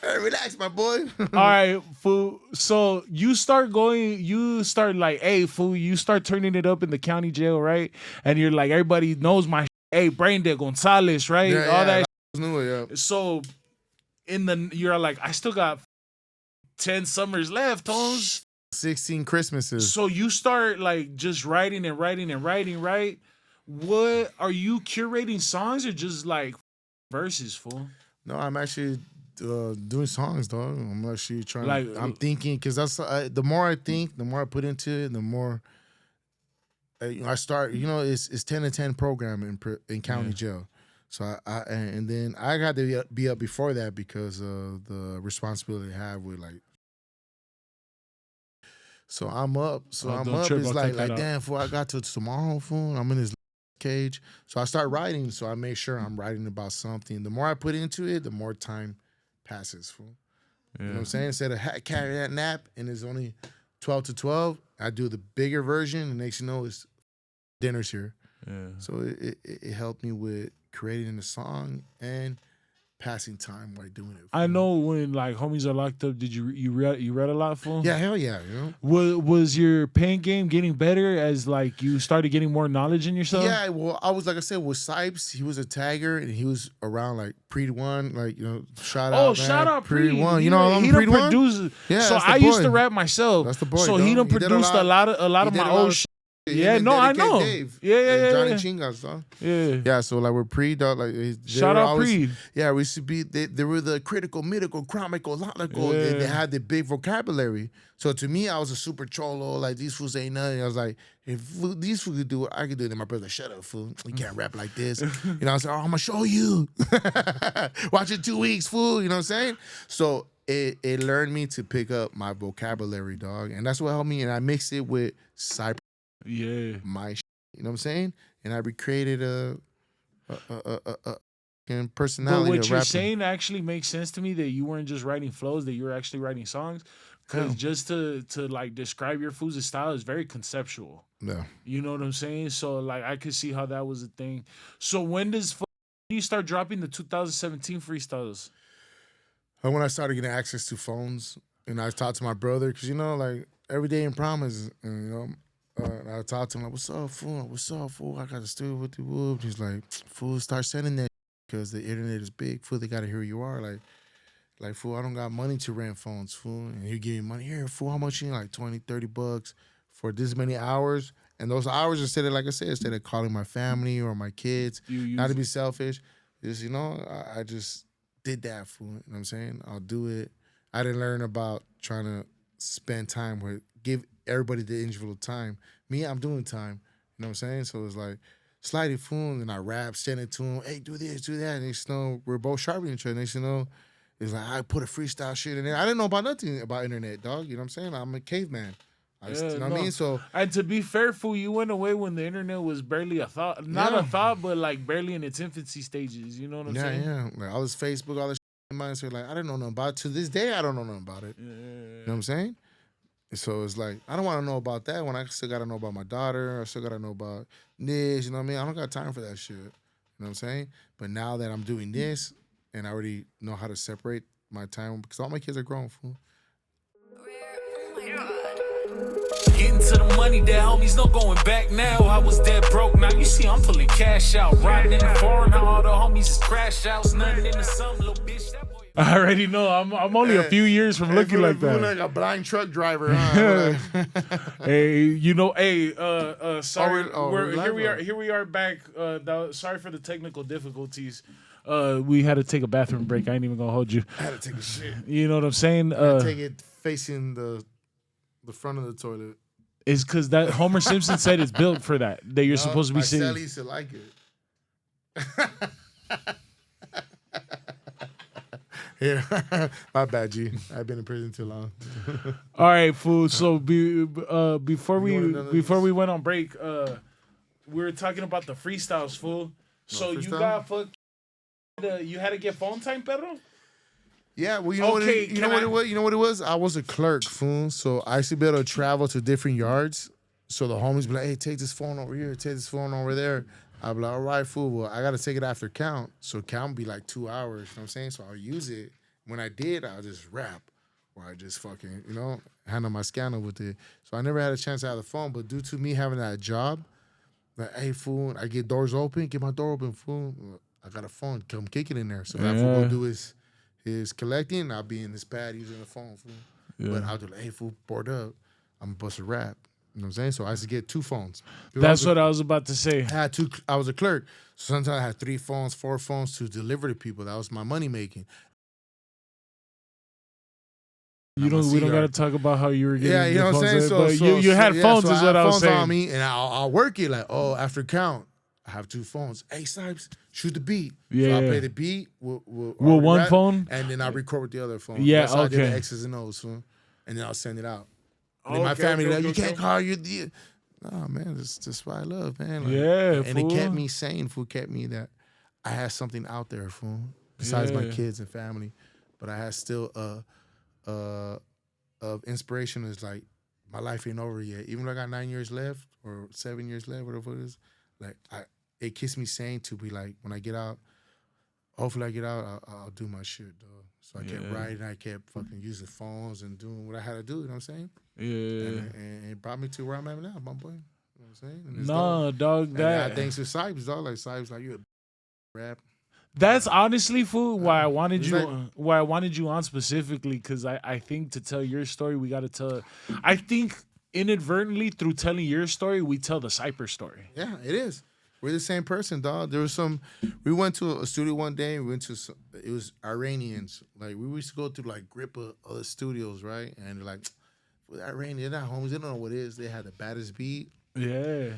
hey, relax, my boy. All right, fool. So you start like, hey, fool. You start turning it up in the county jail, right? And you're like, everybody knows my. Hey, Braindead Gonzalez, right? Yeah, all that. Yeah. So you're like, I still got 10 summers left, Tones. 16 Christmases. So you start like just writing, right? What are you curating songs or just like verses, fool? No, I'm actually doing songs, dog. I'm actually trying. Like, I'm thinking because that's the more I think, the more I put into it, the more I start. It's 10 to 10 program in county jail. So and then I got to be up before that because of the responsibility I have with like. So I'm up. So I'm up. It's like damn, fool, I got to tomorrow, fool. I'm in this cage. So I start writing. So I make sure I'm writing about something. The more I put into it, the more time passes, fool. Yeah. You know what I'm saying? Instead of carry that nap and it's only 12 to 12, I do the bigger version. And next you know, it's dinner's here. Yeah. So it helped me with creating the song and passing time while doing it. I know when like homies are locked up. Did you read a lot, fool? Yeah, hell yeah. You know, was your pen game getting better as like you started getting more knowledge in yourself? Yeah, well, I was like I said with Cypes, he was a tagger and he was around like Pre-1, like shout out. Oh, shout out Pre-1. You know he done produced. Yeah, so I used to rap myself. That's the boy. So he done produced a lot of my old shit. Yeah, no, I know. Dave. Yeah. Johnny Chingas, dog. Yeah. So like we're Pre, dog. Like shout out Pre. Yeah, we used to be. They were the critical, mythical, chromical, logical. Yeah. They had the big vocabulary. So to me, I was a super cholo. Like these fools ain't nothing. I was like, if these fools could do it, I could do it. And my brother, shut up, fool. You can't rap like this. I was like, oh, I'm gonna show you. Watch it 2 weeks, fool. You know what I'm saying? So it learned me to pick up my vocabulary, dog, and that's what helped me. And I mixed it with Cypes. Yeah, you know what I'm saying, and I recreated a personality. But what you're saying actually makes sense to me that you weren't just writing flows, that you were actually writing songs. Because just to like describe your food's style is very conceptual. Yeah, you know what I'm saying. So like I could see how that was a thing. So when you start dropping the 2017 freestyles? When I started getting access to phones, and I talked to my brother because like every day in promise, and I talked to him like, "What's up, fool? What's up, fool? I got to steal with the whoop." He's like, "Fool, start sending that because the internet is big. Fool, they gotta hear who you are. Like, fool, I don't got money to rent phones, fool. And he give me money here, fool. How much you need? Like $20-$30 for this many hours. And those hours, instead of, like I said, instead of calling my family or my kids, not to be selfish, just I just did that, fool. You know what I'm saying? I'll do it. I didn't learn about trying to spend time with give everybody the individual time. Me, I'm doing time. You know what I'm saying? So it's like, slide it, fool, and I rap, send it to him. Hey, do this, do that. And we're both sharpening each other. And it's like, I put a freestyle shit in there. I didn't know about nothing about internet, dog. You know what I'm saying? I'm a caveman. You know what I mean? So, and to be fair, fool, you went away when the internet was barely a thought. Not a thought, but like barely in its infancy stages. You know what I'm saying? Yeah. Like all this Facebook, all this shit in mind. So like, I didn't know nothing about it. To this day, I don't know nothing about it. You know what I'm saying? So it's like, I don't want to know about that when I still got to know about my daughter. I still got to know about this, you know what I mean? I don't got time for that shit. You know what I'm saying? But now that I'm doing this and I already know how to separate my time because all my kids are grown, fool. Getting to the money, that homies no going back now. I was dead broke, now you see I'm pulling cash out. Riding in the foreign, now all the homies is crash outs. Nothing in the sum, little bitch, that boy. I already know. I'm only a few years from looking like that. Like a blind truck driver. Huh? Hey, sorry. Here we are back. Sorry for the technical difficulties. We had to take a bathroom break. I ain't even gonna hold you. I had to take a shit. You know what I'm saying? Take it facing the front of the toilet. It's because that Homer Simpson said it's built for that. That you're supposed to be sitting. Sally used to like it. Yeah, my bad, G. I've been in prison too long. All right, fool. So before we went on break, we were talking about the freestyles, fool. So you got you had to get phone time, Pedro? Yeah, well, you know what it was? I was a clerk, fool. So I used to be able to travel to different yards. So the homies be like, hey, take this phone over here, take this phone over there. I'd be like, all right, fool. Well, I got to take it after count. So count be like 2 hours, you know what I'm saying? So I'll use it. When I did, I'll just rap. Or I just fucking, handle my scanner with it. So I never had a chance to have the phone. But due to me having that job, like, hey, fool, I get doors open, get my door open, fool. I got a phone, come kick it in there. So that fool go do his collecting, I'll be in this pad using the phone, fool. Yeah. But I'll do like, hey, fool, board up. I'm supposed to rap. You know what I'm saying? So I used to get 2 phones. That's what I was about to say. I was a clerk. So sometimes I had 3 phones, 4 phones to deliver to people. That was my money making. We don't got to talk about how you were getting. Yeah, you know what I'm saying. You had phones, is what I was saying. On me, and I'll work it like, after count, I have 2 phones. Hey, Cypes, shoot the beat. Yeah. So I play the beat with one rap, phone? and then I record with the other phone. Yeah, That's how I did okay. the X's and O's, fool. And then I'll send it out. And then Okay, my family, okay, like, you okay, can't okay. call you. Nah, man, that's what I love, man. Like, Yeah, and it fool. kept me sane, fool. Kept me that I had something out there, fool. Besides my Yeah. kids and family, but I had still of inspiration is like my life ain't over yet. Even though I got 9 years left or 7 years left, whatever it is, like it keeps me sane to be like when I get out. Hopefully I get out, I'll do my shit, dog. So I kept writing, I kept fucking using phones and doing what I had to do. You know what I'm saying? Yeah. And it brought me to where I'm at now, my boy. You know what I'm saying? And it's Nah, dope. dog. And That thanks to Cypes, dog. Like Cypes, like you a rap. That's honestly, fool, why I wanted It's you like- why I wanted you on specifically, because I think to tell your story, we got to tell. I think inadvertently through telling your story, we tell the Cypher story. Yeah, it is. We're the same person, dog. There was we went to a studio one day. We went to it was Iranians. Like we used to go through like grip of other studios, right? And they're like, well, Iranian, they're not homies. They don't know what it is. They had the baddest beat. Yeah.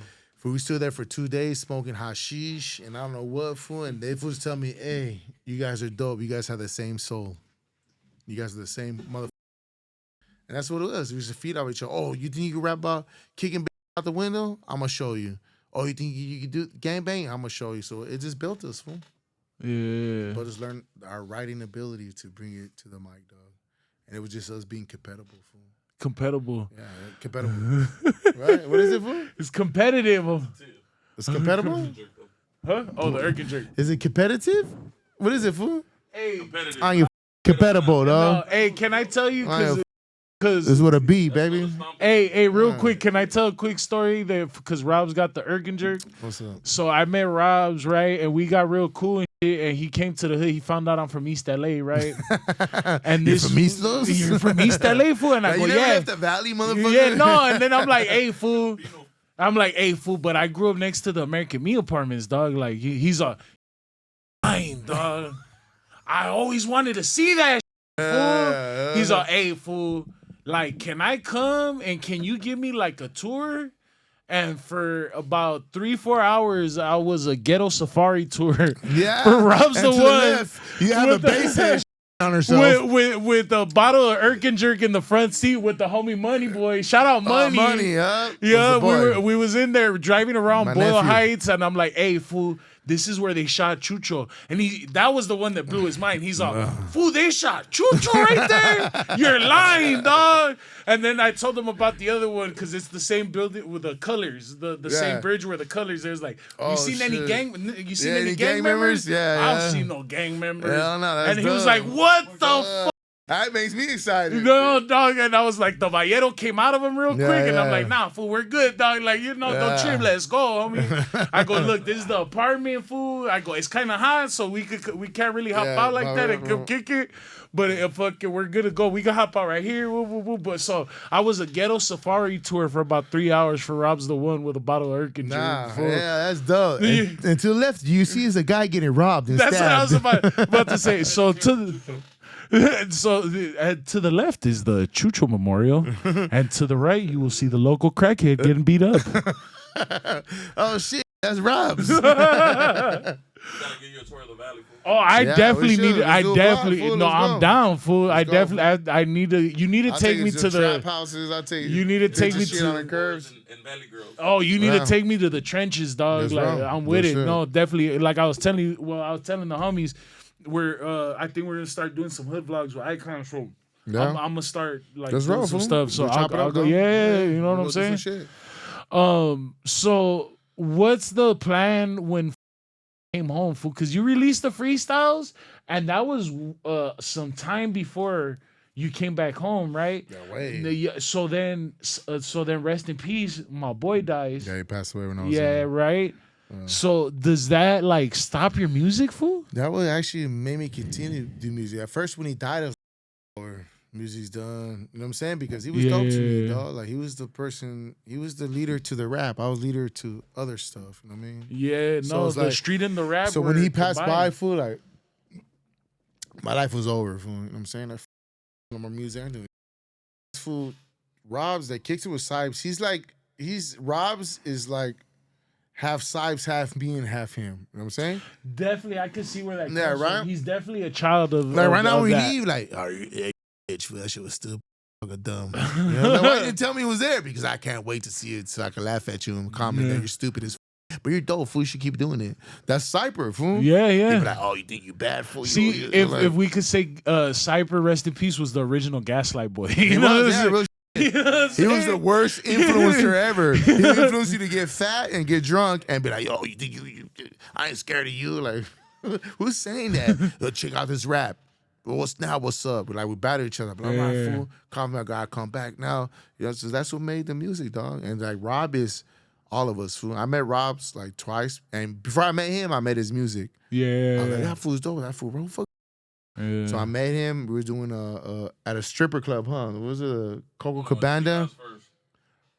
We stood there for 2 days smoking hashish and I don't know what, fool. And they fools tell me, hey, you guys are dope. You guys have the same soul. You guys are the same motherfucker. And that's what it was. We used to feed off each other. Oh, you think you can rap about kicking out the window? I'm going to show you. Oh, you think you can do gangbang? I'm going to show you. So it just built us, fool. Yeah. But it's learned our writing ability to bring it to the mic, dog. And it was just us being compatible, fool. Compatible. Yeah, compatible. Right? What is it, fool? It's competitive. It's compatible? Huh? Oh, the Erkin jerk. Is it competitive? What is it, fool? Hey, Competitive. I ain't compatible, dog. hey, can I tell you? This Because is what a B, baby. hey, real quick, can I tell a quick story that because Rob's got the Erkin jerk? What's up? So I met Rob's, right, and we got real cool and shit. And he came to the hood. He found out I'm from East LA, right? And You're from East Los? You're from East LA, fool. And I You go, never yeah, left the valley, motherfucker? yeah, no. And then I'm like, hey, fool. I'm like, hey, fool. But I grew up next to the American Me apartments, dog. Like he's a fine dog. I always wanted to see that fool. He's a, hey, fool. Like, can I come and can you give me like a tour? And for about 3-4 hours, I was a ghetto safari tour. Yeah. For Rob's And the to one. left, you have a with the- bass head on herself. With a bottle of Erkin jerk in the front seat with the homie Money Boy. Shout out Money. Money, huh? Yeah, What's the boy? we was in there driving around My Boyle nephew. Heights, and I'm like, hey, fool, this is where they shot Chucho. And that was the one that blew his mind. He's like, fool, they shot Chucho right there? You're lying, dog. And then I told him about the other one because it's the same building with the colors, the same bridge where the colors. There's like, you seen any shit. any gang members? Yeah, I've yeah. seen no gang members. Hell no, that's and he was dope. like, what the fuck? That makes me excited. No, dog, and I was like, the Vallero came out of him real Yeah, quick, and I'm yeah. like, nah, fool, we're good, dog. Like, don't Yeah. trip, let's go, homie. I go, look, this is the apartment, fool. I go, it's kind of hot, so we can't really hop Yeah, out like that and bro. come kick it. But if we're good to go, we can hop out right here. Woo, woo, woo. But so I was a ghetto safari tour for about 3 hours for Rob's the one with a bottle of Erkin. Nah, fool. yeah, that's dope. Yeah. And to the left, you see is a guy getting robbed and That's what I stabbed. was about to say. So to the left is the Chucho Memorial, and to the right you will see the local crackhead getting beat up. Oh shit, that's Rob's. Gotta give you a tour of the valley. Fool. Oh, I Yeah, definitely we should. need. Let's I do a definitely. vlog, fool. No, Let's I'm go. down, fool. I go, definitely. I need to. You need to I'll take me you to trap the. houses. I'll take You need to take me shit to- on the curves. And Valley Girls. Oh, you need Yeah. to take me to the trenches, dog. That's Like wrong. I'm with That's it. it. No, definitely. Like I was telling you. Well, I was telling the homies, I think we're gonna start doing some hood vlogs with Eyekon. So Yeah. I'm gonna start like That's doing wrong, some fool. stuff. So We'll chop it I'll up, go. dog. Yeah, you know what We'll I'm do some saying. shit. So what's the plan when came home, fool? Because you released the freestyles, and that was some time before you came back home, right? Yeah, way. So then rest in peace. My boy dies. Yeah, he passed away when I was Yeah, young. right. So does that like stop your music, fool? That would actually make me continue to do music. At first, when he died, I was like, or music's done. You know what I'm saying? Because he was dope to me, Yeah. dog. Like, he was the person, he was the leader to the rap. I was leader to other stuff. You know what I mean? Yeah, So no, it's the like- street and the rap. So were when he passed by, combined. fool, like, my life was over, fool. You know what I'm saying? I no more music. I do. Fool, Rob's that kicks it with Cypes. Rob's is like half Cypes, half me, and half him. You know what I'm saying? Definitely, I could see where that comes right? from. He's definitely a child of Like right now of when we that. leave, like, oh, you bitch, that shit was still fucking dumb. You know, like, why you didn't tell me it was there? Because I can't wait to see it so I can laugh at you and comment that you're stupid as but you're dope, fool. You should keep doing it. That's Cypher, fool. Yeah, yeah. People like, oh, you think you bad, fool? See, if we could say Cypher, rest in peace, was the original Gaslight Boy. He was the worst influencer ever. He influenced you to get fat and get drunk and be like, yo, you think you I ain't scared of you. Like, who's saying that? Yo, check out this rap. Well, what's up? Like, we battle each other. But I'm like, fool, calm down, gotta come back now. You know, so that's what made the music, dog. And like, Rob is all of us, fool. I met Rob's like twice. And before I met him, I met his music. Yeah. I was like, that fool's dope. That fool, bro, fuck. Yeah. So I met him. We were doing at a stripper club, huh? Was it a Coco Cabana?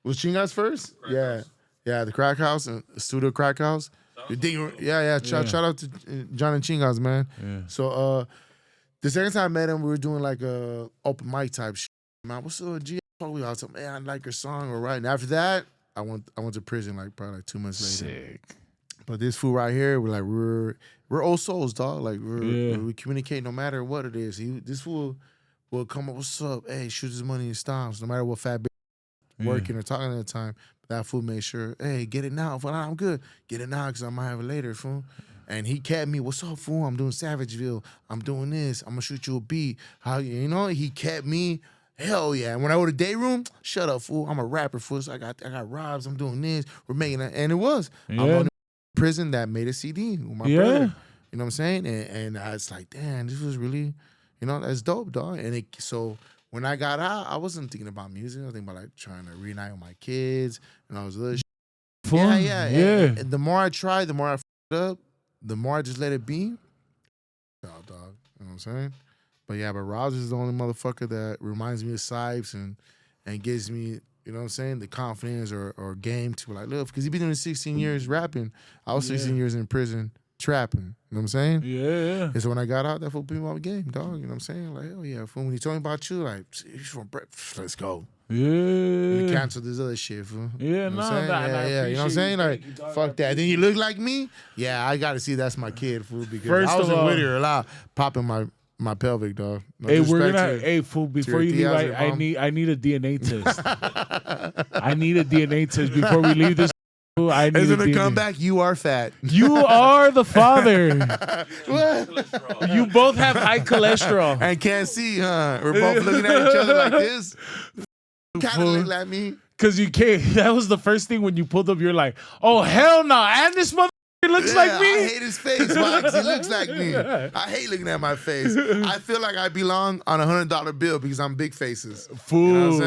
Was Chingas first? Yeah, the Crack House, Studio Crack House. Shout out to John and Chingas, man. Yeah. So the second time I met him, we were doing like a open mic type shit. Man, what's up, G? We all told, man, I like your song, all right. And after that, I went to prison like probably like 2 months later. Sick. But this fool right here, we're old souls, dog. Like we communicate no matter what it is. This fool will come up, what's up? Hey, shoot his money in Stomps, no matter what fat bitch working or talking at the time. But that fool made sure, hey, get it now. Fool, I'm good. Get it now because I might have it later, fool. And he kept me, what's up, fool? I'm doing Savageville. I'm doing this. I'm gonna shoot you a beat. How you know? He kept me. Hell yeah. And when I go to day room, shut up, fool. I'm a rapper, fool. So I got Robs. I'm doing this. We're making that. And it was. Yeah. I'm on the prison that made a CD with my brother. You know what I'm saying? And I was like, damn, this was really, you know, that's dope, dog. And so when I got out, I wasn't thinking about music. I was thinking about like trying to reunite with my kids and all this other shit. Fun. Yeah. And the more I tried, the more I f***ed up, the more I just let it be. Oh, dog. You know what I'm saying? But Robs is the only motherfucker that reminds me of Cypes and gives me, you know what I'm saying, the confidence or game to like, look, because he been doing 16 years rapping. I was 16 years in prison trapping. You know what I'm saying? Yeah. And so when I got out, that fool put me on the game, dog. You know what I'm saying? Like, oh yeah, fool. When he told me about you, like, he's from let's go. Yeah. And he canceled this other shit, fool. Yeah, you know yeah. You know what I'm saying? Like, fuck that. Then you look like me? Yeah, I got to see that's my kid, fool, because I was in Whittier a lot, popping my pelvic, dog. No hey, we're gonna. Hey, fool. Before you leave, I need a DNA test. I need a DNA test before we leave this. Fool, I need a DNA. Come back. You are fat. You are the father. You both have high cholesterol and can't see, huh? We're both looking at each other like this. Kind of look like me. Cause you can't. That was the first thing when you pulled up. You're like, oh hell no! And this mother. He looks like me. I hate his face, Max. He looks like me. I hate looking at my face. I feel like I belong on $100 bill because I'm big faces. Fool. You know what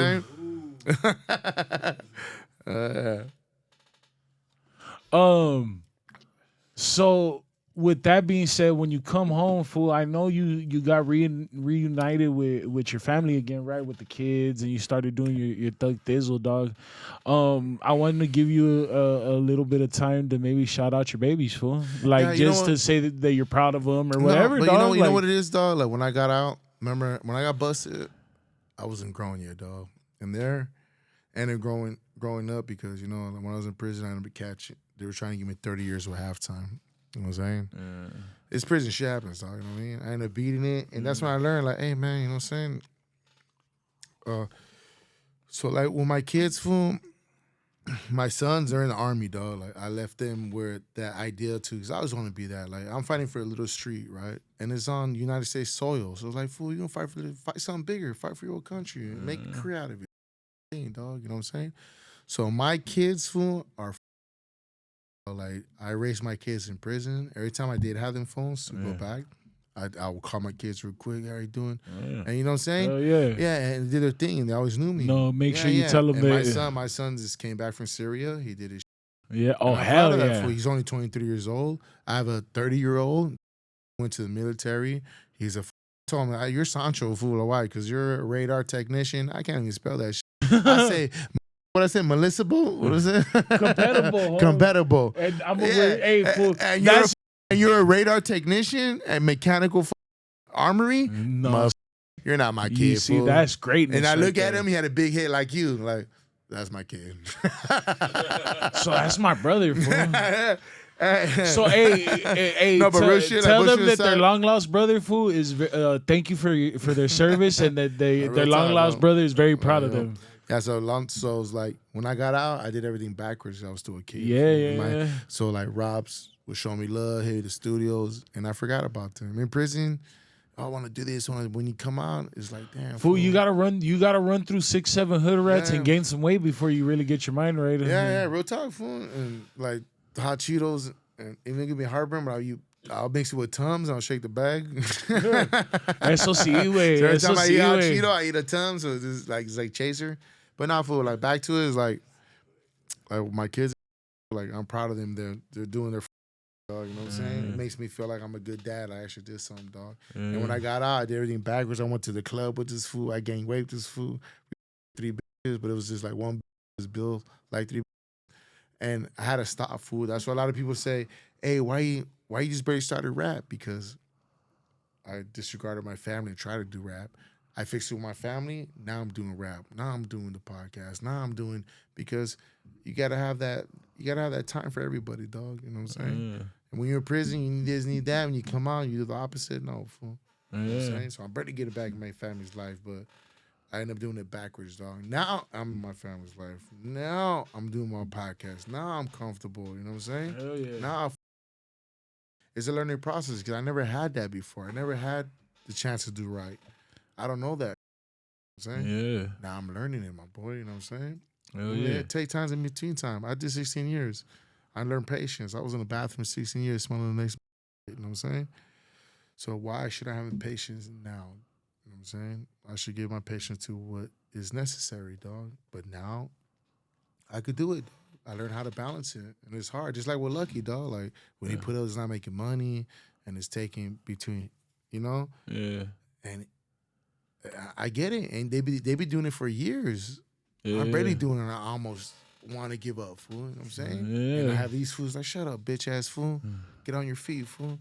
I'm saying? So with that being said, when you come home, fool, I know you got reunited with your family again, right? With the kids, and you started doing your Thug Thizzle, dog. I wanted to give you a little bit of time to maybe shout out your babies, fool. Like, just to say that you're proud of them or whatever, but dog. You know what it is, dog? Like, when I got out, remember, when I got busted, I wasn't grown yet, dog. And then growing up, because, you know, when I was in prison, I ended up catching. They were trying to give me 30 years with halftime. You know what I'm saying? Yeah. It's prison shit happens, dog. You know what I mean? I ended up beating it. And that's when I learned, like, hey, man, you know what I'm saying? So, like, with my kids, fool, my sons are in the army, dog. Like, I left them with that idea, too, because I always want to be that. Like, I'm fighting for a little street, right? And it's on United States soil. So, it's like, fool, you going to fight something bigger. Fight for your country and make a career out of it. Dog, you know what I'm saying? So, my kids, fool, are like, I raised my kids in prison. Every time I did have them phones to go back, I would call my kids real quick. How you doing? And you know what I'm saying? Yeah, and they did their thing, and they always knew me. No, make sure you tell them that. My son just came back from Syria. He did his Yeah, oh, hell yeah. He's only 23 years old. I have a 30-year-old, went to the military. He's a told him, you're Sancho, fool, or why? Because you're a radar technician. I can't even spell that shit. I say, what I said, Melissa Boo? What is it? Compatible. Compatible. And I'm going to hey, fool. And you're a radar technician and mechanical armory? No. You're not my kid, you see, fool. that's great. And I look at him, he had a big head like you. Like, That's my kid. So that's my brother, fool. So No, but real shit, tell like, them that their long lost brother, fool, is thank you for their service, and that their long lost brother is very proud of them. Yeah, so it's like when I got out, I did everything backwards. I was still a kid. Yeah. So like Rob's was showing me love, hey, the studios, and I forgot about them. In prison, I want to do this. When you come out, it's like, damn. Fool, you gotta run through 6-7 hood rats and gain some weight before you really get your mind right. Yeah, real talk, fool. And like the hot Cheetos, and even give me heartburn, but I'll mix it with Tums and I'll shake the bag. Eso sí, güey. So every time I eat hot Cheeto, I eat a Tums, so it's like chaser. But not fool. Like back to it is like my kids. Like I'm proud of them. They're doing their dog. You know what I'm saying? It makes me feel like I'm a good dad. I actually did something, dog. And when I got out, I did everything backwards. I went to the club with this fool. I gained weight with this fool. 3 bitches, but it was just like one was billed like 3. And I had to stop fool. That's why a lot of people say, "Hey, why you just barely started rap?" Because I disregarded my family and tried to do rap. I fixed it with my family. Now I'm doing rap. Now I'm doing the podcast. Now I'm doing because you gotta have that. You gotta have that time for everybody, dog. You know what I'm saying? And when you're in prison, you need that. When you come out, you do the opposite. No, fool. You know what I'm saying? So I'm ready to get it back in my family's life, but I end up doing it backwards, dog. Now I'm in my family's life. Now I'm doing my podcast. Now I'm comfortable. You know what I'm saying? Hell yeah. Now it's a learning process because I never had that before. I never had the chance to do right. I don't know that. You know what I'm saying? Yeah. Now I'm learning it, my boy. You know what I'm saying? Hell yeah. Take times in between time. I did 16 years. I learned patience. I was in the bathroom 16 years smelling the next. You know what I'm saying? So why should I have patience now? You know what I'm saying? I should give my patience to what is necessary, dog. But now I could do it. I learned how to balance it. And it's hard. Just like with Lucky, dog. Like when he put up, it's not making money and it's taking between, you know? Yeah. And I get it. And they be doing it for years. Yeah. I'm barely doing it. And I almost want to give up, fool. You know what I'm saying? Yeah. And I have these fools like, shut up, bitch ass fool. Get on your feet, fool.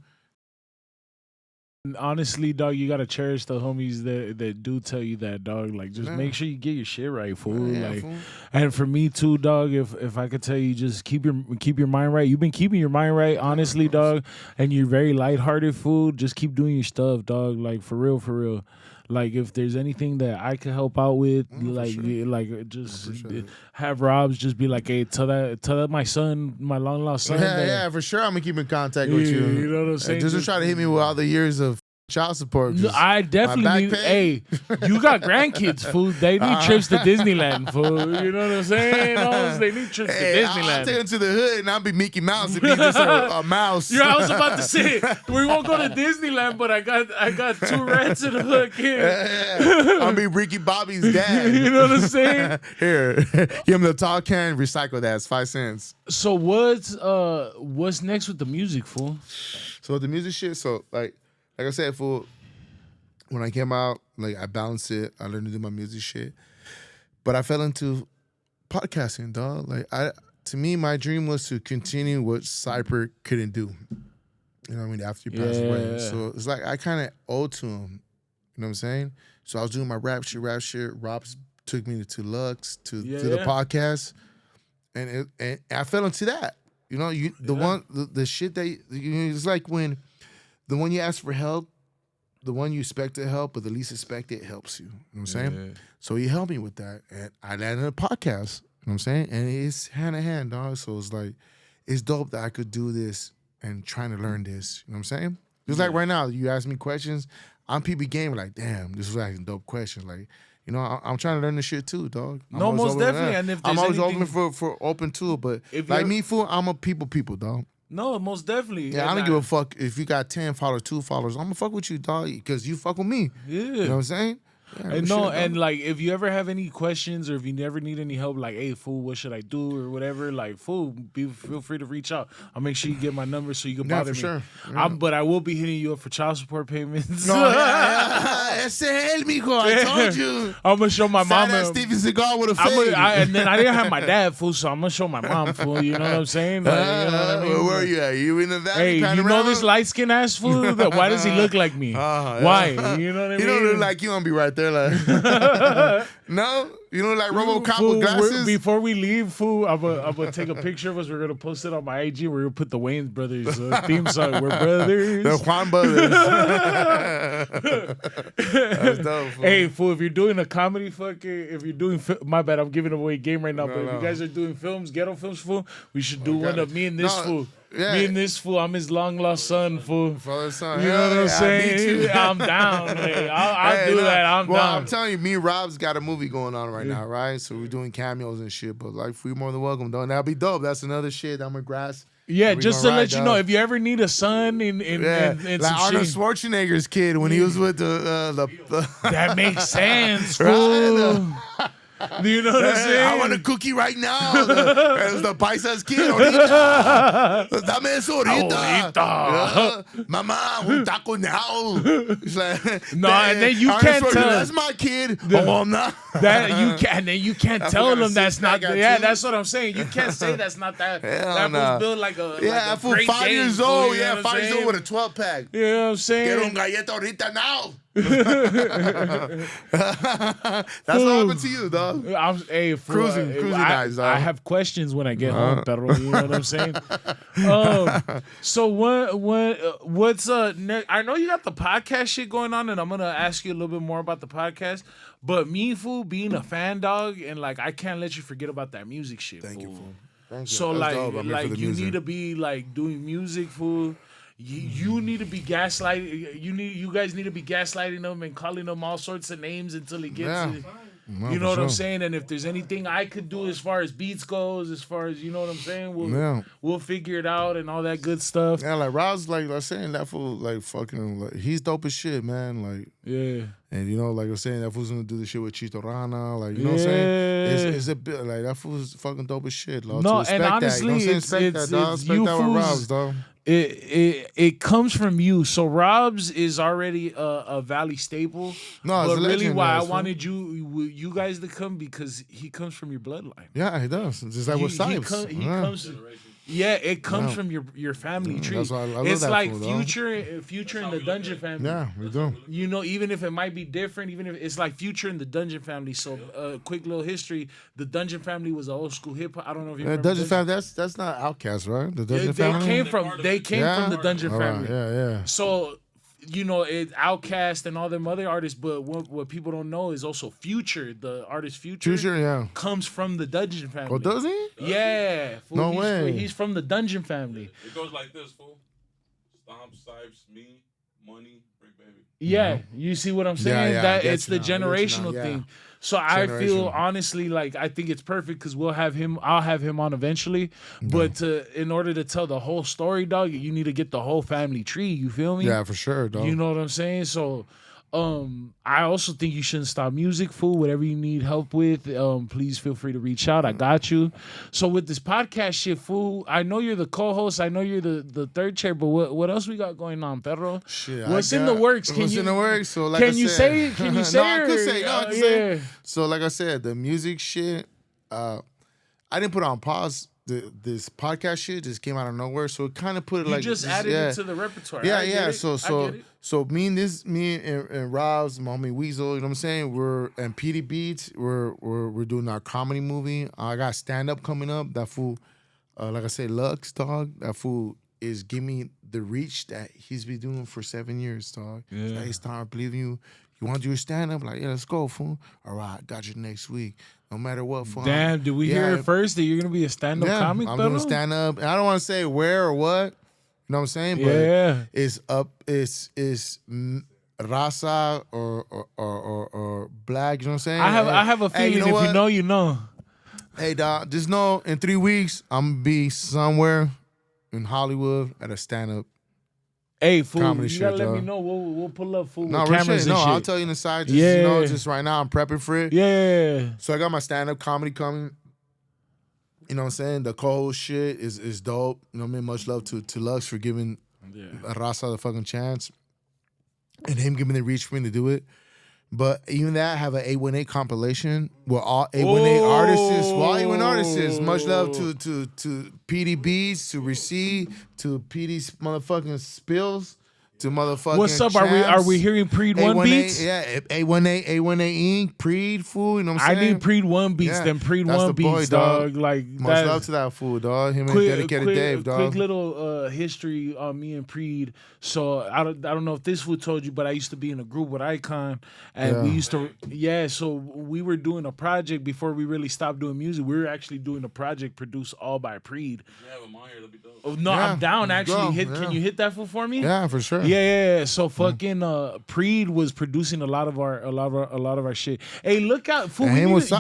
Honestly, dog, you gotta cherish the homies that do tell you that, dog. Like, just make sure you get your shit right, fool. Fool. And for me too, dog. If I could tell you, just keep your mind right. You've been keeping your mind right, honestly, dog. And you're very lighthearted, fool. Just keep doing your stuff, dog. Like for real. Like if there's anything that I could help out with, just have Rob's just be like, hey, tell that my son, my long lost son. Yeah, for sure. I'm gonna keep in contact with you. You know what I'm saying? Just try to hit me with all the years of child support. No, I definitely need. Hey, you got grandkids, fool. They need trips to Disneyland, fool. You know what I'm saying? They need trips to Disneyland. I'll take them to the hood and I'll be Mickey Mouse and be just a mouse. Yeah, I was about to say we won't go to Disneyland, but I got 2 rats in the hood, kid. I'll be Ricky Bobby's dad. You know what I'm saying? Here, give him the tall can, recycle that. It's 5 cents. So what's next with the music, fool? So the music shit. So like I said, fool, when I came out, like I balanced it. I learned to do my music shit. But I fell into podcasting, dog. Like to me, my dream was to continue what Cypes couldn't do. You know what I mean? After he passed away. So it's like I kind of owed to him. You know what I'm saying? So I was doing my rap shit. Rob took me to Lux, to the podcast. And I fell into that. You know, the shit that, it's like when the one you ask for help, the one you expect to help, but the least expected helps you. You know what I'm saying? Yeah. So he helped me with that. And I landed a podcast. You know what I'm saying? And it's hand in hand, dog. So it's like, it's dope that I could do this and trying to learn this. You know what I'm saying? Just like right now, you ask me questions, I'm PB Game, like, damn, this was asking dope questions. Like, you know, I'm trying to learn this shit too, dog. No, most definitely. And if I'm always open for open to it, but like me, fool, I'm a people, dog. No, most definitely. Yeah, I don't give a fuck if you got 10 followers, 2 followers. I'm gonna fuck with you, dog, because you fuck with me. Yeah. You know what I'm saying? Yeah, and like if you ever have any questions or if you never need any help, like, hey, fool, what should I do or whatever, like, fool, feel free to reach out. I'll make sure you get my number so you can bother me. Sure. Yeah. But I will be hitting you up for child support payments. No, ese él, mijo. I told you. I'm gonna show my mom. Steven Seagal with a fade. And then I didn't have my dad, fool, so I'm gonna show my mom, fool. You know what I'm saying? Like, you know what I mean? Where are you at? You in the valley? Hey, you know this light skin ass fool? Why does he look like me? Why? You know what I mean? He don't look like you. I'm gonna be right there like, no? You know, like RoboCop with glasses? Before we leave, fool, I'm gonna take a picture of us. We're gonna post it on my IG. We're gonna put the Wayans Brothers theme song. We're brothers. The Juan Brothers. That's dope, fool. Hey, fool, if you're doing a comedy if you're doing, my bad, I'm giving away game right now, but if you guys are doing films, ghetto films, fool, we should do one of me and this fool. Yeah. Me and this fool, I'm his long lost son, fool. Father, son. You know what I'm saying? I'm down, man. I'll do that. I'm down. Well, I'm telling you, me and Rob's got a movie going on right now, right? So we're doing cameos and shit, but like, we're more than welcome, though. And that'll be dope. That's another shit. I'm a grass. Yeah, just to let you know, if you ever need a son in like Arnold Schwarzenegger's kid when he was with the that makes sense, fool. Do you know what I'm saying? I want a cookie right now. The paisa's kid. Ahorita. Dame eso ahorita. Mama, un taco now. Like, no, and then you can't tell. That's my kid. And then you can't tell them that's not. Yeah, that's what I'm saying. You can't say that's not that. That was built like a. Yeah, like a 5 years old. Yeah, 5 years old with a 12-pack. You know what I'm saying? Quiero un galleta ahorita now. That's what happened to you, dog. Cruising guys, dog. I have questions when I get home, Pedro. You know what I'm saying? So what's I know you got the podcast shit going on, and I'm gonna ask you a little bit more about the podcast. But me, fool, being a fan, dog, and like I can't let you forget about that music shit. Thank you, fool. Thank you. So like you need to be like doing music, fool. You need to be gaslighting. You guys need to be gaslighting them and calling them all sorts of names until he gets it. No, you know what I'm saying? And if there's anything I could do as far as beats goes, as far as, you know what I'm saying, we'll figure it out and all that good stuff. Yeah, like Rob's like I was saying, that fool like fucking like he's dope as shit, man. Like and you know, like I was saying, that fool's gonna do the shit with Chito Rana, like you know what I'm saying? It's a bit like that fool's fucking dope as shit. Like, no, and honestly, respect that, dog. Respect that with Rob's, dog. It comes from you. So Rob's is already a Valley staple. No, but it's really why I wanted you guys to come because he comes from your bloodline. Yeah, he does. It's just like with Cypes. He comes. Yeah, it comes from your family tree. That's why I love it's that like fool, Future in the Dungeon family. Yeah, we do. You know, even if it might be different, even if it's like Future in the Dungeon family. So, quick little history: the Dungeon family was an old school hip hop. I don't know if you remember. Dungeon family. That's not Outkast, right? The Dungeon family. They came from the Dungeon family. Yeah. So, you know, Outkast and all them other artists, but what people don't know is also Future, the artist Future, comes from the Dungeon family. Oh, does he? Yeah. No way. He's from the Dungeon family. It goes like this, fool. Stomps, Cypes, me, money, Brick Baby. Yeah, you see what I'm saying? Yeah, it's the generational thing. So I feel honestly like I think it's perfect because I'll have him on eventually. But in order to tell the whole story, dog, you need to get the whole family tree. You feel me? Yeah, for sure, dog. You know what I'm saying? So I also think you shouldn't stop music, fool. Whatever you need help with, please feel free to reach out. I got you. So with this podcast shit, fool, I know you're the co-host. I know you're the third chair, but what else we got going on, Pedro? Shit, what's in the works? What's in the works? So like can you say? No, I could say. No, I could say. So like I said, the music shit, I didn't put it on pause. This podcast shit just came out of nowhere, so it kind of put it you just added it to the repertoire. Yeah. So me and Rob's, my homie Weasel, you know what I'm saying? And PD Beats, we're doing our comedy movie. I got stand up coming up. That fool, like I said, Lux, dog. That fool is giving me the reach that he's been doing for 7 years, dog. Yeah. Like, it's time, I believe in you. You want to do your stand up? Like, yeah, let's go, fool. All right, got you next week. No matter what, fool. Damn, did we hear it first that you're gonna be a stand up comic? I'm doing stand up. I don't want to say where or what. You know what I'm saying? But it's up. It's raza or black. You know what I'm saying? I have a feeling if you know, you know. Hey, dog, just know in 3 weeks I'm gonna be somewhere in Hollywood at a stand up. Hey, fool, you gotta let me know. We'll pull up, fool, with cameras and shit. I'll tell you in the side. Just, you know, just right now I'm prepping for it. Yeah. So I got my stand-up comedy coming. You know what I'm saying? The co-host shit is dope. You know what I mean? Much love to Lux for giving Raza the fucking chance. And him giving the reach for me to do it. But even that, I have an 818 compilation where all 818 artists, well, all 818 artists. Much love to PD Beats, to Receive, to PD's motherfucking Spills. to motherfucking What's up? Champs, Are we hearing Preed 1 beats? Yeah, A18 Inc. Preed fool. You know what I'm I saying? need Preed 1 beats, Yeah, then Preed that's 1 the boy, beats, dog. dog. Like Much love to that fool, dog. Him and Dedicated Dave, dog. Quick little history on me and Preed. So I don't know if this fool told you, but I used to be in a group with Eyekon, and we used to So we were doing a project before we really stopped doing music. We were actually doing a project produced all by Preed. You have him on here, that'd be dope. Oh, no, Yeah, I'm down actually. go, Can you hit that fool for me? Yeah, for sure. Yeah. So fucking Preed was producing a lot of our shit. Hey, look out, fool. And him with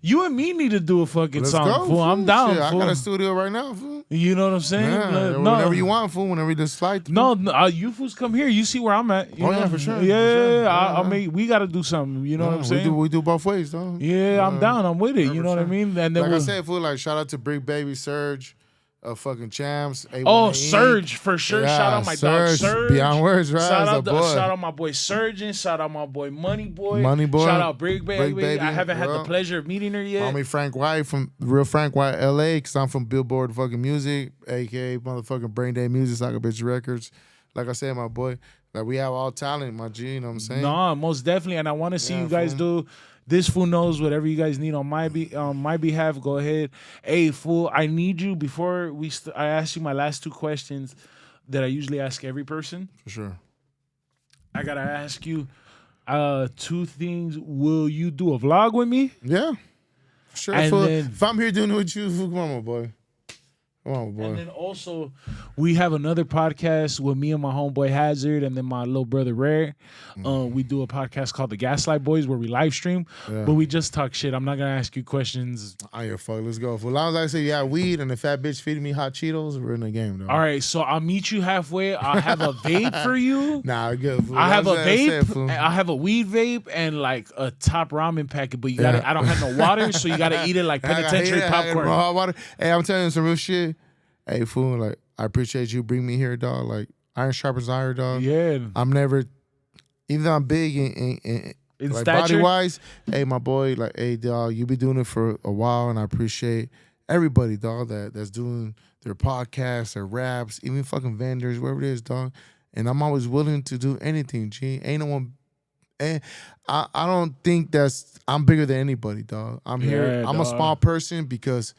You and me need to do a fucking Let's song. go, Fool. I'm down. Shit, Fool. I got a studio right now, fool. You know what I'm saying? Yeah, whenever you want, fool. Whenever you just slide. No, you fools come here. You see where I'm at. You know? Yeah, for sure. Yeah, I'll make. We got to do something. You know what I'm saying? We do both ways, though. Yeah, I'm down. I'm with it. You know what I mean? And then like I said, fool. Like shout out to Brick Baby Surge. Fucking Champs. Surge for sure. Yeah, shout out my dog Surge. Beyond words, right? Shout out my boy Surgeon. Shout out my boy Money Boy. Shout out Brick Baby. I haven't had the pleasure of meeting her yet. Homie Frank White from Real Frank White, LA, because I'm from Billboard fucking Music, aka motherfucking Brain Day Music, Soccer Bitch Records. Like I said, my boy, like we have all talent, my G. You know what I'm saying? No, most definitely, and I want to see you guys do. This fool knows whatever you guys need on my behalf. Go ahead. Hey, fool, I need you before I ask you my last two questions that I usually ask every person. For sure. I gotta ask you two things. Will you do a vlog with me? Yeah. For sure. And then, if I'm here doing it with you, fool, come on, my boy. Come on, boy. And then also, we have another podcast with me and my homeboy Hazard and then my little brother Rare. We do a podcast called The Gaslight Boys where we live stream, but we just talk shit. I'm not going to ask you questions. Fuck. Let's go. For as long as I say you got weed and the fat bitch feeding me hot Cheetos, we're in the game, though. All right, so I'll meet you halfway. I'll have a vape for you. Nah, good. Fool. I have a vape. I have a weed vape and like a top ramen packet, but you gotta. I don't have no water, so you gotta eat it like penitentiary popcorn. Hot water. Hey, I'm telling you some real shit. Hey, fool, like, I appreciate you bringing me here, dog. Like, iron sharpens iron, dog. Yeah. I'm never, even though I'm big in like stature? body-wise, hey, my boy, like, hey, dog, you be doing it for a while, and I appreciate everybody, dog, that's doing their podcasts, their raps, even fucking vendors, whatever it is, dog. And I'm always willing to do anything, G. Ain't no one, and I don't think I'm bigger than anybody, dog. I'm here. I'm a small person because,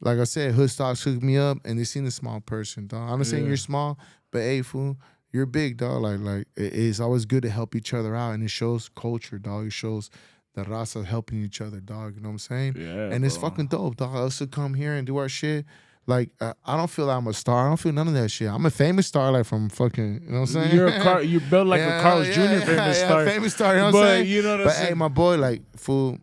like I said, HoodStocks hooked me up, and they seen the small person, dog. I'm not saying you're small, but hey, fool, you're big, dog. Like it's always good to help each other out, and it shows culture, dog. It shows the raza helping each other, dog. You know what I'm saying? Yeah. And it's fucking dope, dog. Us to come here and do our shit. Like I don't feel like I'm a star. I don't feel none of that shit. I'm a famous star, like from fucking. You know what I'm saying? You're built like a Carl's Jr. famous star. Famous star. You know what I'm saying? You know what I'm saying? Hey, my boy, like fool.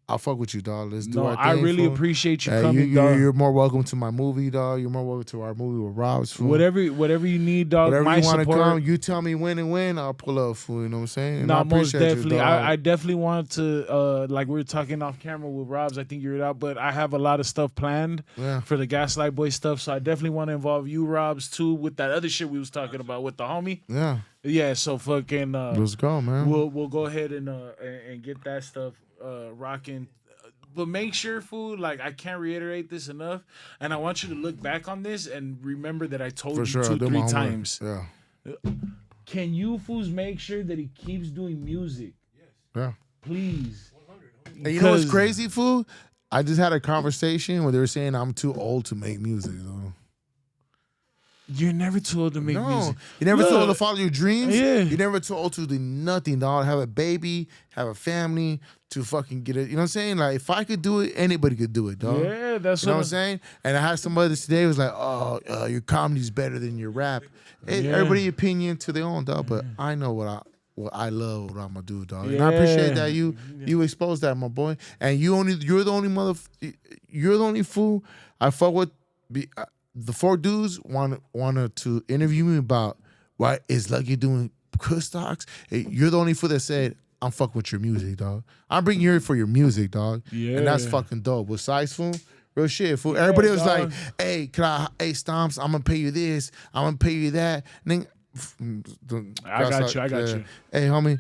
I'll fuck with you, dog. Let's do our thing. I really fool. appreciate you coming, dog. You're more welcome to my movie, dog. You're more welcome to our movie with Rob's, fool. Whatever you need, dog. Whatever my you want to support. come, you tell me when and when, I'll pull up, fool. You know what I'm saying? And No, I most appreciate definitely. You, dog. I definitely want to, like we were talking off camera with Rob's. I think you're out, but I have a lot of stuff planned for the Gaslight Boy stuff. So I definitely want to involve you, Rob's, too, with that other shit we was talking about with the homie. Yeah. Yeah. So fucking. Let's go, man. We'll go ahead and get that stuff rocking. But make sure, fool, like I can't reiterate this enough, and I want you to look back on this and remember that I told you 2-3 times. Yeah. Can you fools make sure that he keeps doing music? Yes. Yeah. Please. And you know what's crazy, fool? I just had a conversation where they were saying I'm too old to make music, though. You're never too old to make music. You're never too old to follow your dreams. Yeah. You're never too old to do nothing, dog. Have a baby, have a family, to fucking get it. You know what I'm saying? Like, if I could do it, anybody could do it, dog. Yeah, that's you know what I'm saying? And I had somebody today who was like, oh, your comedy's better than your rap. Everybody's opinion to their own, dog. But I know what I love, what I'm gonna do, dog. And I appreciate that you exposed that, my boy. And you're the only fool I fuck with. The 4 dudes wanted to interview me about why is Lucky doing HoodStocks. Hey, you're the only fool that said, I'm fucking with your music, dog. I'm bringing you here for your music, dog. Yeah. And that's fucking dope. With Cypes, fool, real shit, fool. Everybody was like, hey, Stomps, I'm gonna pay you this, I'm gonna pay you that. And then, I got you. Hey, homie,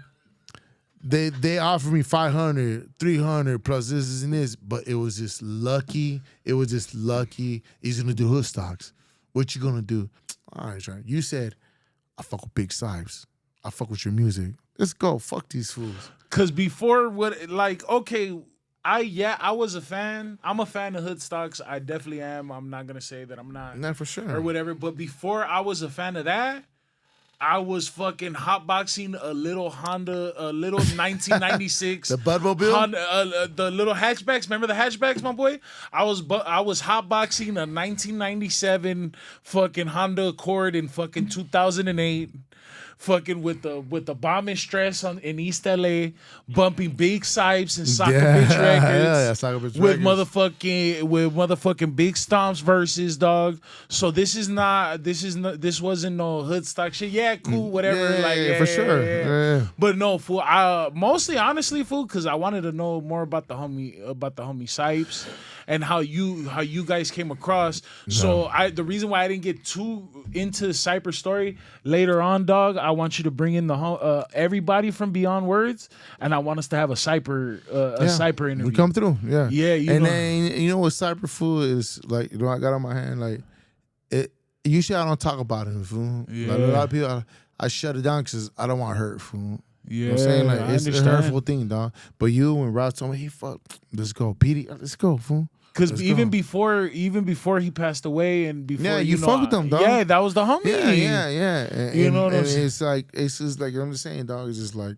they offered me 500, 300 plus this and this, but it was just lucky. He's gonna do HoodStocks. What you gonna do? All right, right. You said I fuck with Big Cypes. I fuck with your music. Let's go. Fuck these fools. Cause before I was a fan. I'm a fan of HoodStocks. I definitely am. I'm not gonna say that I'm not. Not for sure. Or whatever. But before I was a fan of that, I was fucking hotboxing a little 1996 The Budmobile? Honda, the little hatchbacks. Remember the hatchbacks, my boy? I was hotboxing a 1997 fucking Honda Accord in fucking 2008. Fucking with the bomb and stress in East LA, bumping Big Cypes and Soccer Bitch Records. Soccer Bitch with Records. motherfucking Big Stomps verses, dog. So this wasn't no HoodStock shit. Yeah, cool, whatever. Yeah, for sure. Yeah. But no, fool. Mostly, honestly, fool, because I wanted to know more about the homie Cypes and how you guys came across. No. So the reason why I didn't get too into the Cypher story later on, dog. I want you to bring in everybody from Beyond Words, and I want us to have a Cypher interview. We come through, yeah. Then you know what Cypher food is like? You know, I got on my hand like it. Usually I don't talk about it, fool. Yeah. Like, a lot of people, I shut it down because I don't want to hurt, fool. Yeah, you know what I'm saying? Like it's a understand. hurtful thing, dog. But you and Rob told me, hey, fuck, let's go, Petey, let's go, fool. Because even before he passed away, and before you fuck with them, dog. Yeah, that was the homie. Yeah. You know what I'm saying? It's just like I'm just saying, dog. It's just like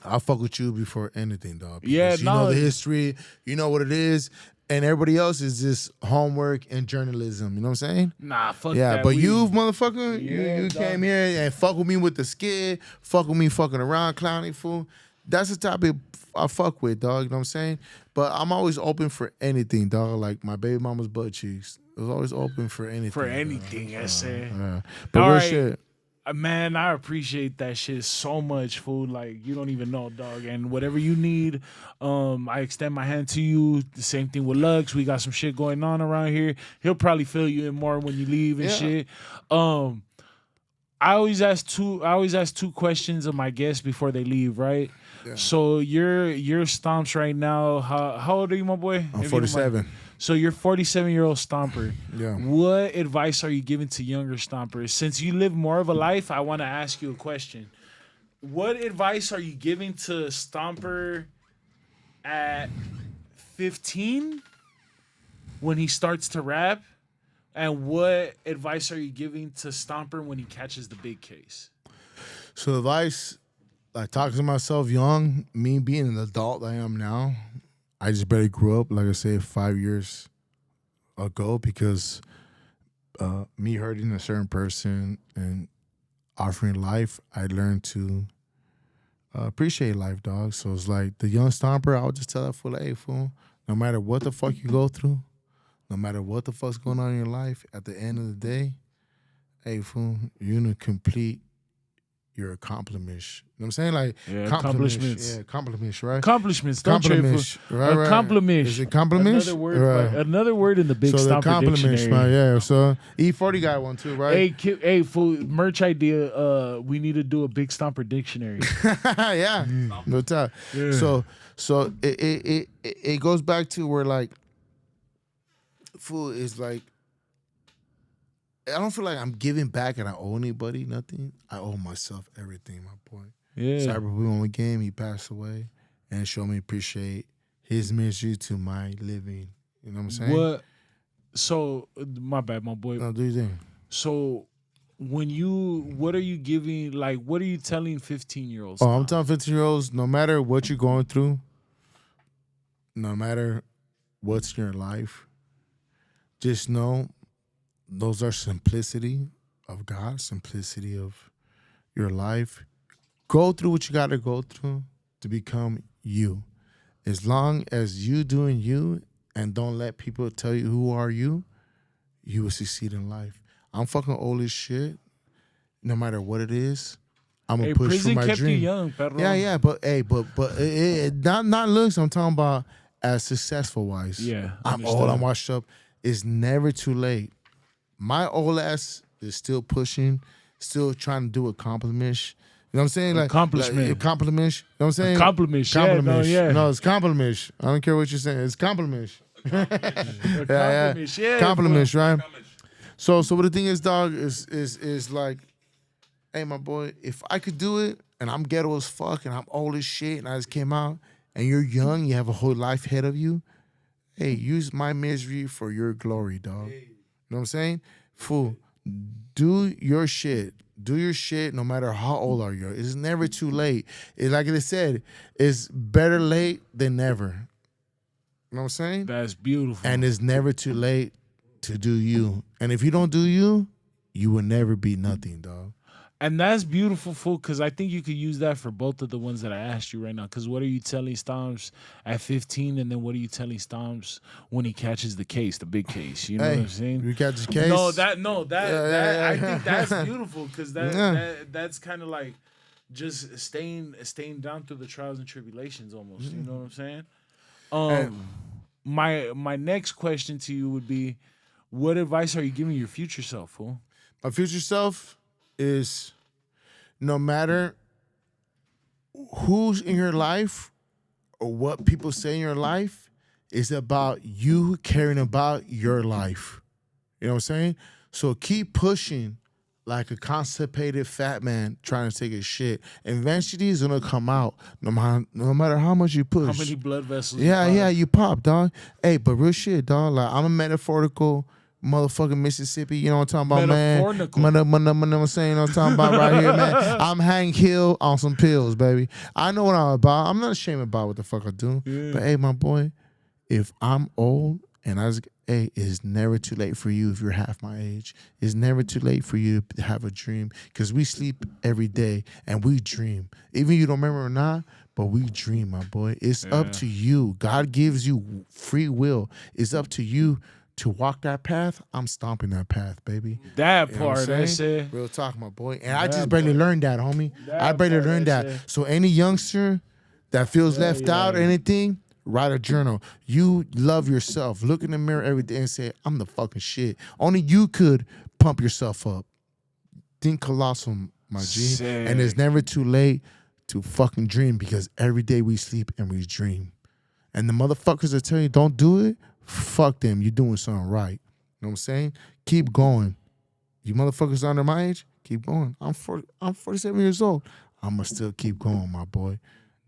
I'll fuck with you before anything, dog. Yeah, you know the history, you know what it is, and everybody else is just homework and journalism. You know what I'm saying? Nah, fuck yeah, that. but you, motherfucker, you dog. came here and fuck with me with the skit, fuck with me fucking around, clowning, fool. That's the topic I fuck with, dog. You know what I'm saying? But I'm always open for anything, dog. Like my baby mama's butt cheeks. I was always open for anything. For anything, I say. But all real right. shit. Man, I appreciate that shit so much, fool. Like, you don't even know, dog. And whatever you need, I extend my hand to you. The same thing with Lux. We got some shit going on around here. He'll probably fill you in more when you leave and shit. I always ask two questions of my guests before they leave, right? Yeah. So you're Stomps right now. How old are you, my boy? I'm 47. So you're 47-year-old Stomper. Yeah. What advice are you giving to younger Stompers? Since you live more of a life, I want to ask you a question. What advice are you giving to Stomper at 15 when he starts to rap? And what advice are you giving to Stomper when he catches the big case? So advice, like talking to myself young, me being an adult I am now, I just barely grew up, like I said, 5 years ago because me hurting a certain person and offering life, I learned to appreciate life, dog. So it's like the young Stomper, I would just tell that fool, hey, fool, no matter what the fuck you go through, no matter what the fuck's going on in your life, at the end of the day, hey, fool, you're going to complete your accomplishments. You know what I'm saying? Like, accomplishments. Yeah, accomplishments, right? Accomplishments. Compliments, right? Compliment. Is it compliments? Another word in the big so Stomper dictionary. Man, yeah. So E40 got one too, right? Hey, fool, merch idea. We need to do a big Stomper dictionary. Yeah, no doubt. Yeah. So it goes back to where like, fool is like, I don't feel like I'm giving back and I owe anybody nothing. I owe myself everything, my boy. Yeah. Cyber won the game, he passed away, and it showed me appreciate his ministry to my living. You know what I'm saying? What? So, my bad, my boy. No, do your thing. So, what are you giving, like, what are you telling 15-year-olds? Oh, I'm telling 15-year-olds, no matter what you're going through, no matter what's in your life, just know those are simplicity of God, simplicity of your life. Go through what you got to go through to become you. As long as you doing you and don't let people tell you who are you, you will succeed in life. I'm fucking old as shit. No matter what it is, I'm gonna push for my prison kept dream. you young, perro. Yeah, but not looks. I'm talking about as successful wise. Yeah, I'm old. I'm washed up. It's never too late. My old ass is still pushing, still trying to do accomplishments. You know what I'm saying? Like accomplishment. Like, accomplishments. You know what I'm saying? Compliments. Compliments. Yeah, No, it's compliments. I don't care what you're saying. It's compliments. Compliments, Compliments, right? So what the thing is, dog, is like hey, my boy, if I could do it, and I'm ghetto as fuck, and I'm old as shit, and I just came out, and you're young, you have a whole life ahead of you, hey, use my misery for your glory, dog. You know what I'm saying? Fool, do your shit. Do your shit no matter how old are you. It's never too late. It's like they said, it's better late than never. You know what I'm saying? That's beautiful. And it's never too late to do you. And if you don't do you, you will never be nothing, dog. And that's beautiful, fool, because I think you could use that for both of the ones that I asked you right now. Because what are you telling Stomps at 15, and then what are you telling Stomps when he catches the case, the big case? You know what I'm saying? You catch the case? I think that's beautiful because that's kind of like just staying down through the trials and tribulations almost. You know what I'm saying? My next question to you would be, what advice are you giving your future self, fool? My future self is no matter who's in your life or what people say in your life, it's about you caring about your life. You know what I'm saying? So keep pushing like a constipated fat man trying to take a shit. Eventually it's gonna come out no matter how much you push. How many blood vessels? You pop, dog. Hey, but real shit, dog. Like, I'm a metaphorical motherfucking Mississippi, you know what I'm talking about, man? I'm saying, you know what I'm talking about right here, man. I'm Hank Hill on some pills, baby. I know what I'm about. I'm not ashamed about what the fuck I do. Yeah. But hey, my boy, if I'm old and it's never too late for you if you're half my age. It's never too late for you to have a dream because we sleep every day and we dream. Even you don't remember or not, but we dream, my boy. It's up to you. God gives you free will. It's up to you to walk that path. I'm stomping that path, baby. That part, that's it. Real talk, my boy. And I just barely learned that, homie. I barely learned that. So any youngster that feels left out or anything, write a journal. You love yourself. Look in the mirror every day and say, I'm the fucking shit. Only you could pump yourself up. Think colossal, my G. Sick. And it's never too late to fucking dream because every day we sleep and we dream. And the motherfuckers that tell you don't do it, fuck them. You're doing something right. You know what I'm saying? Keep going. You motherfuckers under my age, keep going. I'm 47 years old. I'm going to still keep going, my boy.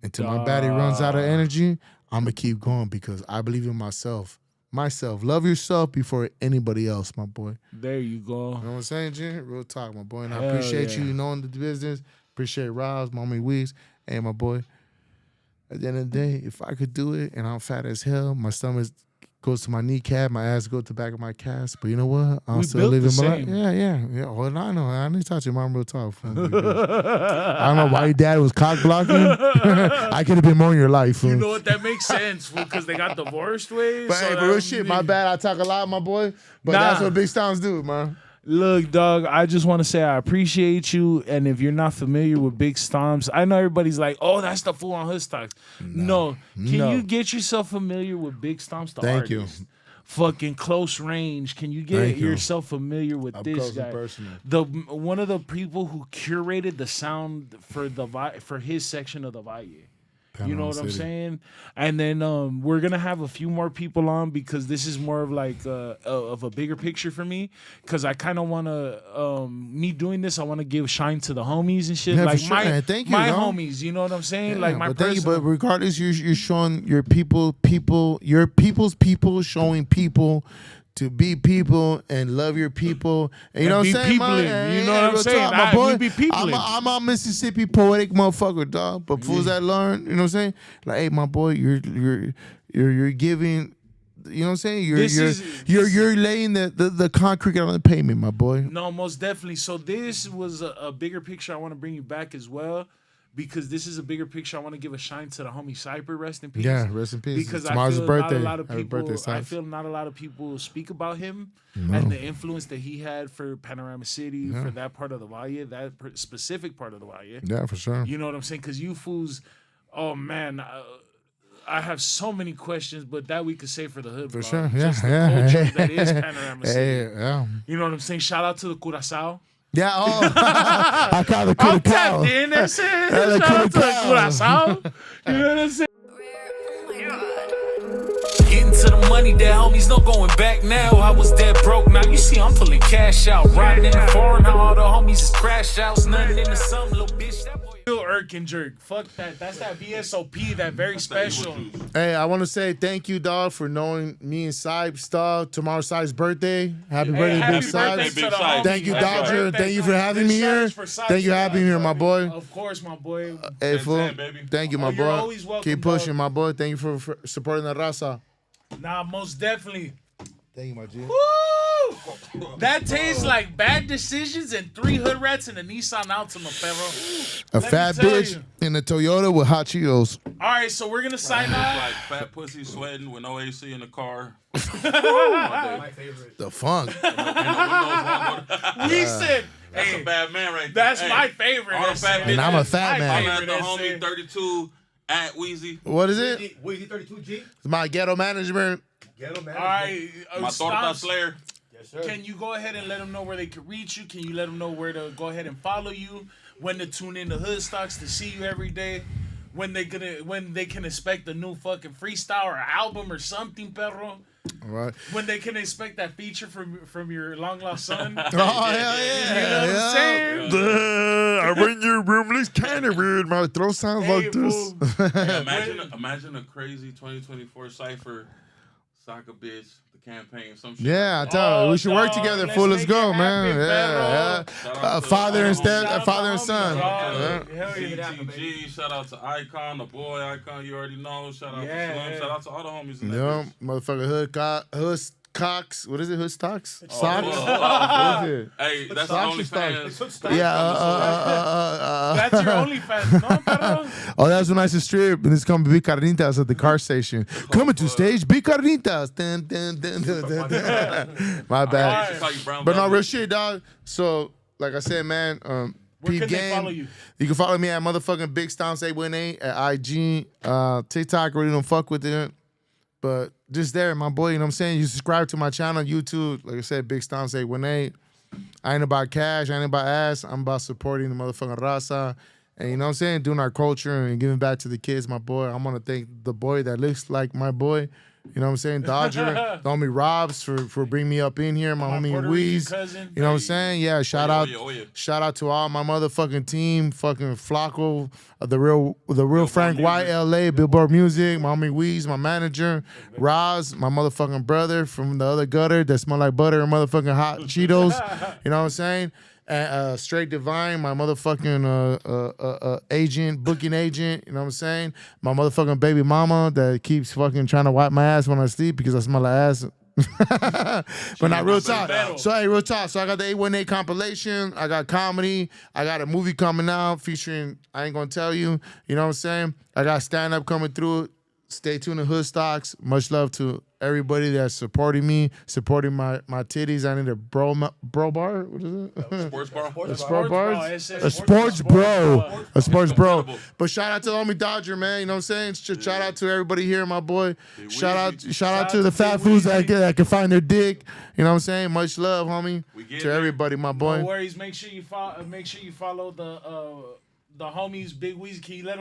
Until my battery runs out of energy, I'm going to keep going because I believe in myself. Love yourself before anybody else, my boy. There you go. You know what I'm saying, Jim? Real talk, my boy. And I appreciate you knowing the business. Appreciate Roz, Mommy Weeks. Hey, my boy. At the end of the day, if I could do it and I'm fat as hell, my stomach goes to my kneecap, my ass goes to the back of my cast. But you know what? I'm still living my life. Yeah. Well, I know. I need to talk to your mom real talk. I don't know why your dad was cock blocking. I could have been more in your life. You know what? That makes sense because they got divorced ways. But hey, real shit, my bad. I talk a lot, my boy. But that's what big Stomps do, man. Look, dog, I just want to say I appreciate you. And if you're not familiar with Big Stomps, I know everybody's like, oh, that's the fool on HoodStocks. No. Can you get yourself familiar with Big Stomps, the Thank artist? you. Fucking close range. Can you get yourself familiar with this guy? One of the people who curated the sound for his section of the Valle. You know what I'm saying? And then we're gonna have a few more people on because this is more of like of a bigger picture for me. Because I kind of want to me doing this. I want to give shine to the homies and shit. Yeah, like for sure. my homies. You know what I'm saying? Like my but regardless, you're showing your your people's people showing people to be people and love your people. And you know what I'm saying, man? You know what I'm saying? My boy, be people. I'm a Mississippi poetic motherfucker, dog. But fools that learn, you know what I'm saying? Like, hey, my boy, you're giving, you know what I'm saying? You're laying the concrete on the pavement, my boy. No, most definitely. So this was a bigger picture. I want to bring you back as well. Because this is a bigger picture, I want to give a shine to the homie Cypes, rest in peace. Yeah, rest in peace. Because tomorrow's I feel birthday. not a lot of Happy people. Birthday, I feel not a lot of people speak about him and the influence that he had for Panorama City, for that part of the Valle, that specific part of the Valle. Yeah, for sure. You know what I'm saying? Because you fools, oh man, I have so many questions, but that we could say for the hood. For vlog. sure, Just the culture that is Panorama City. Yeah. You know what I'm saying? Shout out to the Curaçao. Yeah, I call it I'm tapped in, that's it. Shout out to the Curaçao. You know what I'm saying? Getting to the money, that homie's no going back now. I was dead broke, now you see I'm pulling cash out. Riding in the foreign, how all the homies is crash outs. Nothing into something, little bitch. That boy. Real irk and jerk. Fuck that. That's that VSOP, that very special. Hey, I want to say thank you, dog, for knowing me and Cypes, dog. Tomorrow's Cypes' birthday. Happy birthday, happy Big birthday Cypes. to the homie. Thank you, Happy Dodger. birthday, Thank you for Cypes. having me Big here. shouts for Cypes, Thank you for having me here, my boy. Of course, my boy. Hey, fool. baby. Thank you, my You're boy. always welcome, Keep pushing, dog. my boy. Thank you for supporting the raza. Nah, most definitely. Thank you, my G. Woo! That tastes like bad decisions and 3 hood rats in a Nissan Altima, Ferro. A Let me fat tell bitch you. in a Toyota with hot Cheetos. All right, so we're gonna sign off. Like fat pussy sweating with no AC in the car. My favorite. The funk. We said, That's hey, a bad man right there. that's Hey, my favorite. all the fat essay. And I'm a bitches. fat My man. I'm at favorite the essay. homie 32 at Wheezy. What is it? Weezy 32G. It's my ghetto management. Ghetto man. All right, My torta Stomps, slayer. Yes, sir. can you go ahead and let them know where they can reach you? Can you let them know where to go ahead and follow you? When to tune in to HoodStocks to see you every day? When they can expect a new fucking freestyle or album or something, perro? All right. When they can expect that feature from your long lost son? Oh, hell yeah. You know what I'm saying? I run your room looks kind of weird. My throat sounds Hey, like this. fool. Hey, imagine a crazy 2024 cipher, soccer bitch, the campaign, some shit. Yeah, I tell you, we should work dog, together. let's Fool, let's make go, it man. happen, Yeah, Shout yeah. out to Father and all the homies. father and son. Hell Yeah. yeah. CTG, shout out to Eyekon, the boy Eyekon, you already know. Shout out to Slim, shout out to all the homies in that Yeah, bitch. motherfucker HoodStocks. What is it? HoodStocks? Oh, Socks? oh, What is it? Hey, that's the Socks only or fans. Yeah, That's your OnlyFans, no, perro? oh, that's when I used to strip, and it's coming Big Carnitas at the car station. Coming to stage, Big Carnitas. Dun, dun, dun, dun, dun, dun. My I bad. used to call you Brown But no, Velvet. real shit, dog. So, like I said, man, Where peep can they game. follow you? You can follow me at motherfucking Big Stomps 818 at IG. TikTok, really don't fuck with it. But just there, my boy, you know what I'm saying? You subscribe to my channel on YouTube. Like I said, Big Stomps 818. I ain't about cash, I ain't about ass. I'm about supporting the motherfucking raza. And you know what I'm saying? Doing our culture and giving back to the kids, my boy. I want to thank the boy that looks like my boy. You know what I'm saying? Dodger, the homie Robs for bringing me up in here. My homie Puerto Rican Weez. cousin. You know what I'm saying? Yeah, shout out. Oh yeah. Shout out to all my motherfucking team, fucking Flacco, the real Frank White, LA, Billboard Music, my homie Weez, my manager, Roz, my motherfucking brother from the other gutter that smell like butter and motherfucking hot Cheetos. You know what I'm saying? And Straight Divine, my motherfucking agent, booking agent, you know what I'm saying? My motherfucking baby mama that keeps fucking trying to wipe my ass when I sleep because I smell like ass. But not real talk. So hey, real talk. So I got the 818 compilation. I got comedy. I got a movie coming out featuring. I ain't gonna tell you. You know what I'm saying? I got stand up coming through. Stay tuned to HoodStocks. Much love to everybody that's supporting me, supporting my titties. I need a bro bar. What is it? Sports bar. A sports bro, bar? it says A sports sports bro. bro. A sports bro. Incredible. But shout out to the homie Dodger, man. You know what I'm saying? Shout out to everybody here, my boy. Shout out to the to fat Big fools Weezy. that can find their dick. You know what I'm saying? Much love, homie. We get To it. everybody, my No boy. worries. Make sure you follow the homies Big Weezy. Can you let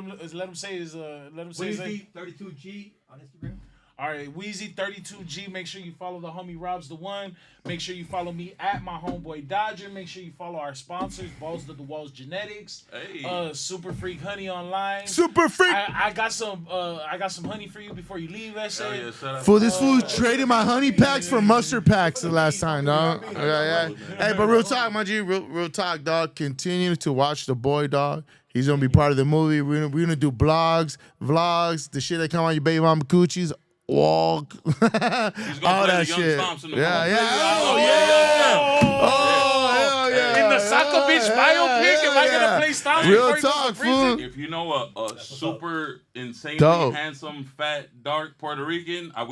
him say his Weezy 32G on Instagram. All right, Weezy32G. Make sure you follow the homie Rob's the One. Make sure you follow me at my homeboy Dodger. Make sure you follow our sponsors, Balls to the Walls Genetics, Hey. Super Freak Honey Online. Super freak. I got some honey for you before you leave. Hell SA. yeah, shout out For this fool traded my honey packs for mustard packs the last time, dog. Yeah. Hey, but real talk, my G. Real talk, dog. Continue to watch the boy, dog. He's gonna be part of the movie. We're gonna do blogs, vlogs, the shit that come on your baby mama coochies. Walk, all He's gonna play that the young shit. Stomps in the Yeah, movie. yeah. Oh, yeah. Oh, hell yeah. In the Soccer Bitch biopic, am I gonna play Stomps Real before he goes talk, to prison? fool. If you know a super insanely Dope. handsome, fat, dark Puerto Rican, I'm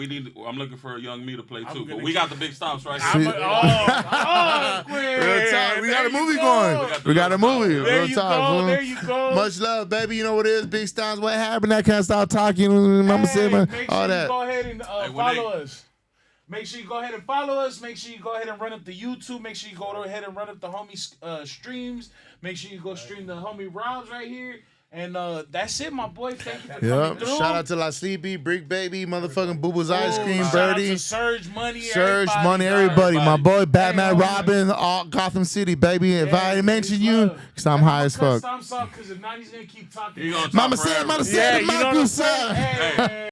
looking for a young me to play too. But gonna we got the big Stomps right I'm here. Real talk. We got a movie going. going. We got a movie. There Real you talk, go. fool. There you go. Much love, baby. You know what it is, Big Stones. What happened? I can't stop talking. Mama said, man, Make all sure that. you go ahead and when follow us. Make sure you go ahead and follow us. Make sure you go ahead and run up the YouTube. Make sure you go ahead and run up the homie streams. Make sure you go stream the homie Robs right here. And that's it, my boy. Thank you for coming Yep. through. Shout out to La Sleepy, Brick Baby, motherfucking Boo Boo's Ice Cream, Shout out Birdie. to Surge Money, Surge, everybody, Money, dog. everybody. My boy, Batman, Hey, Robin, all Gotham City, baby. If I didn't mention it's you, love. because I'm high as fuck. Stomps off because if not, he's gonna keep talking. He gonna talk Mama said, forever. Mama Yeah, said, you know my what I'm good saying? son. Hey.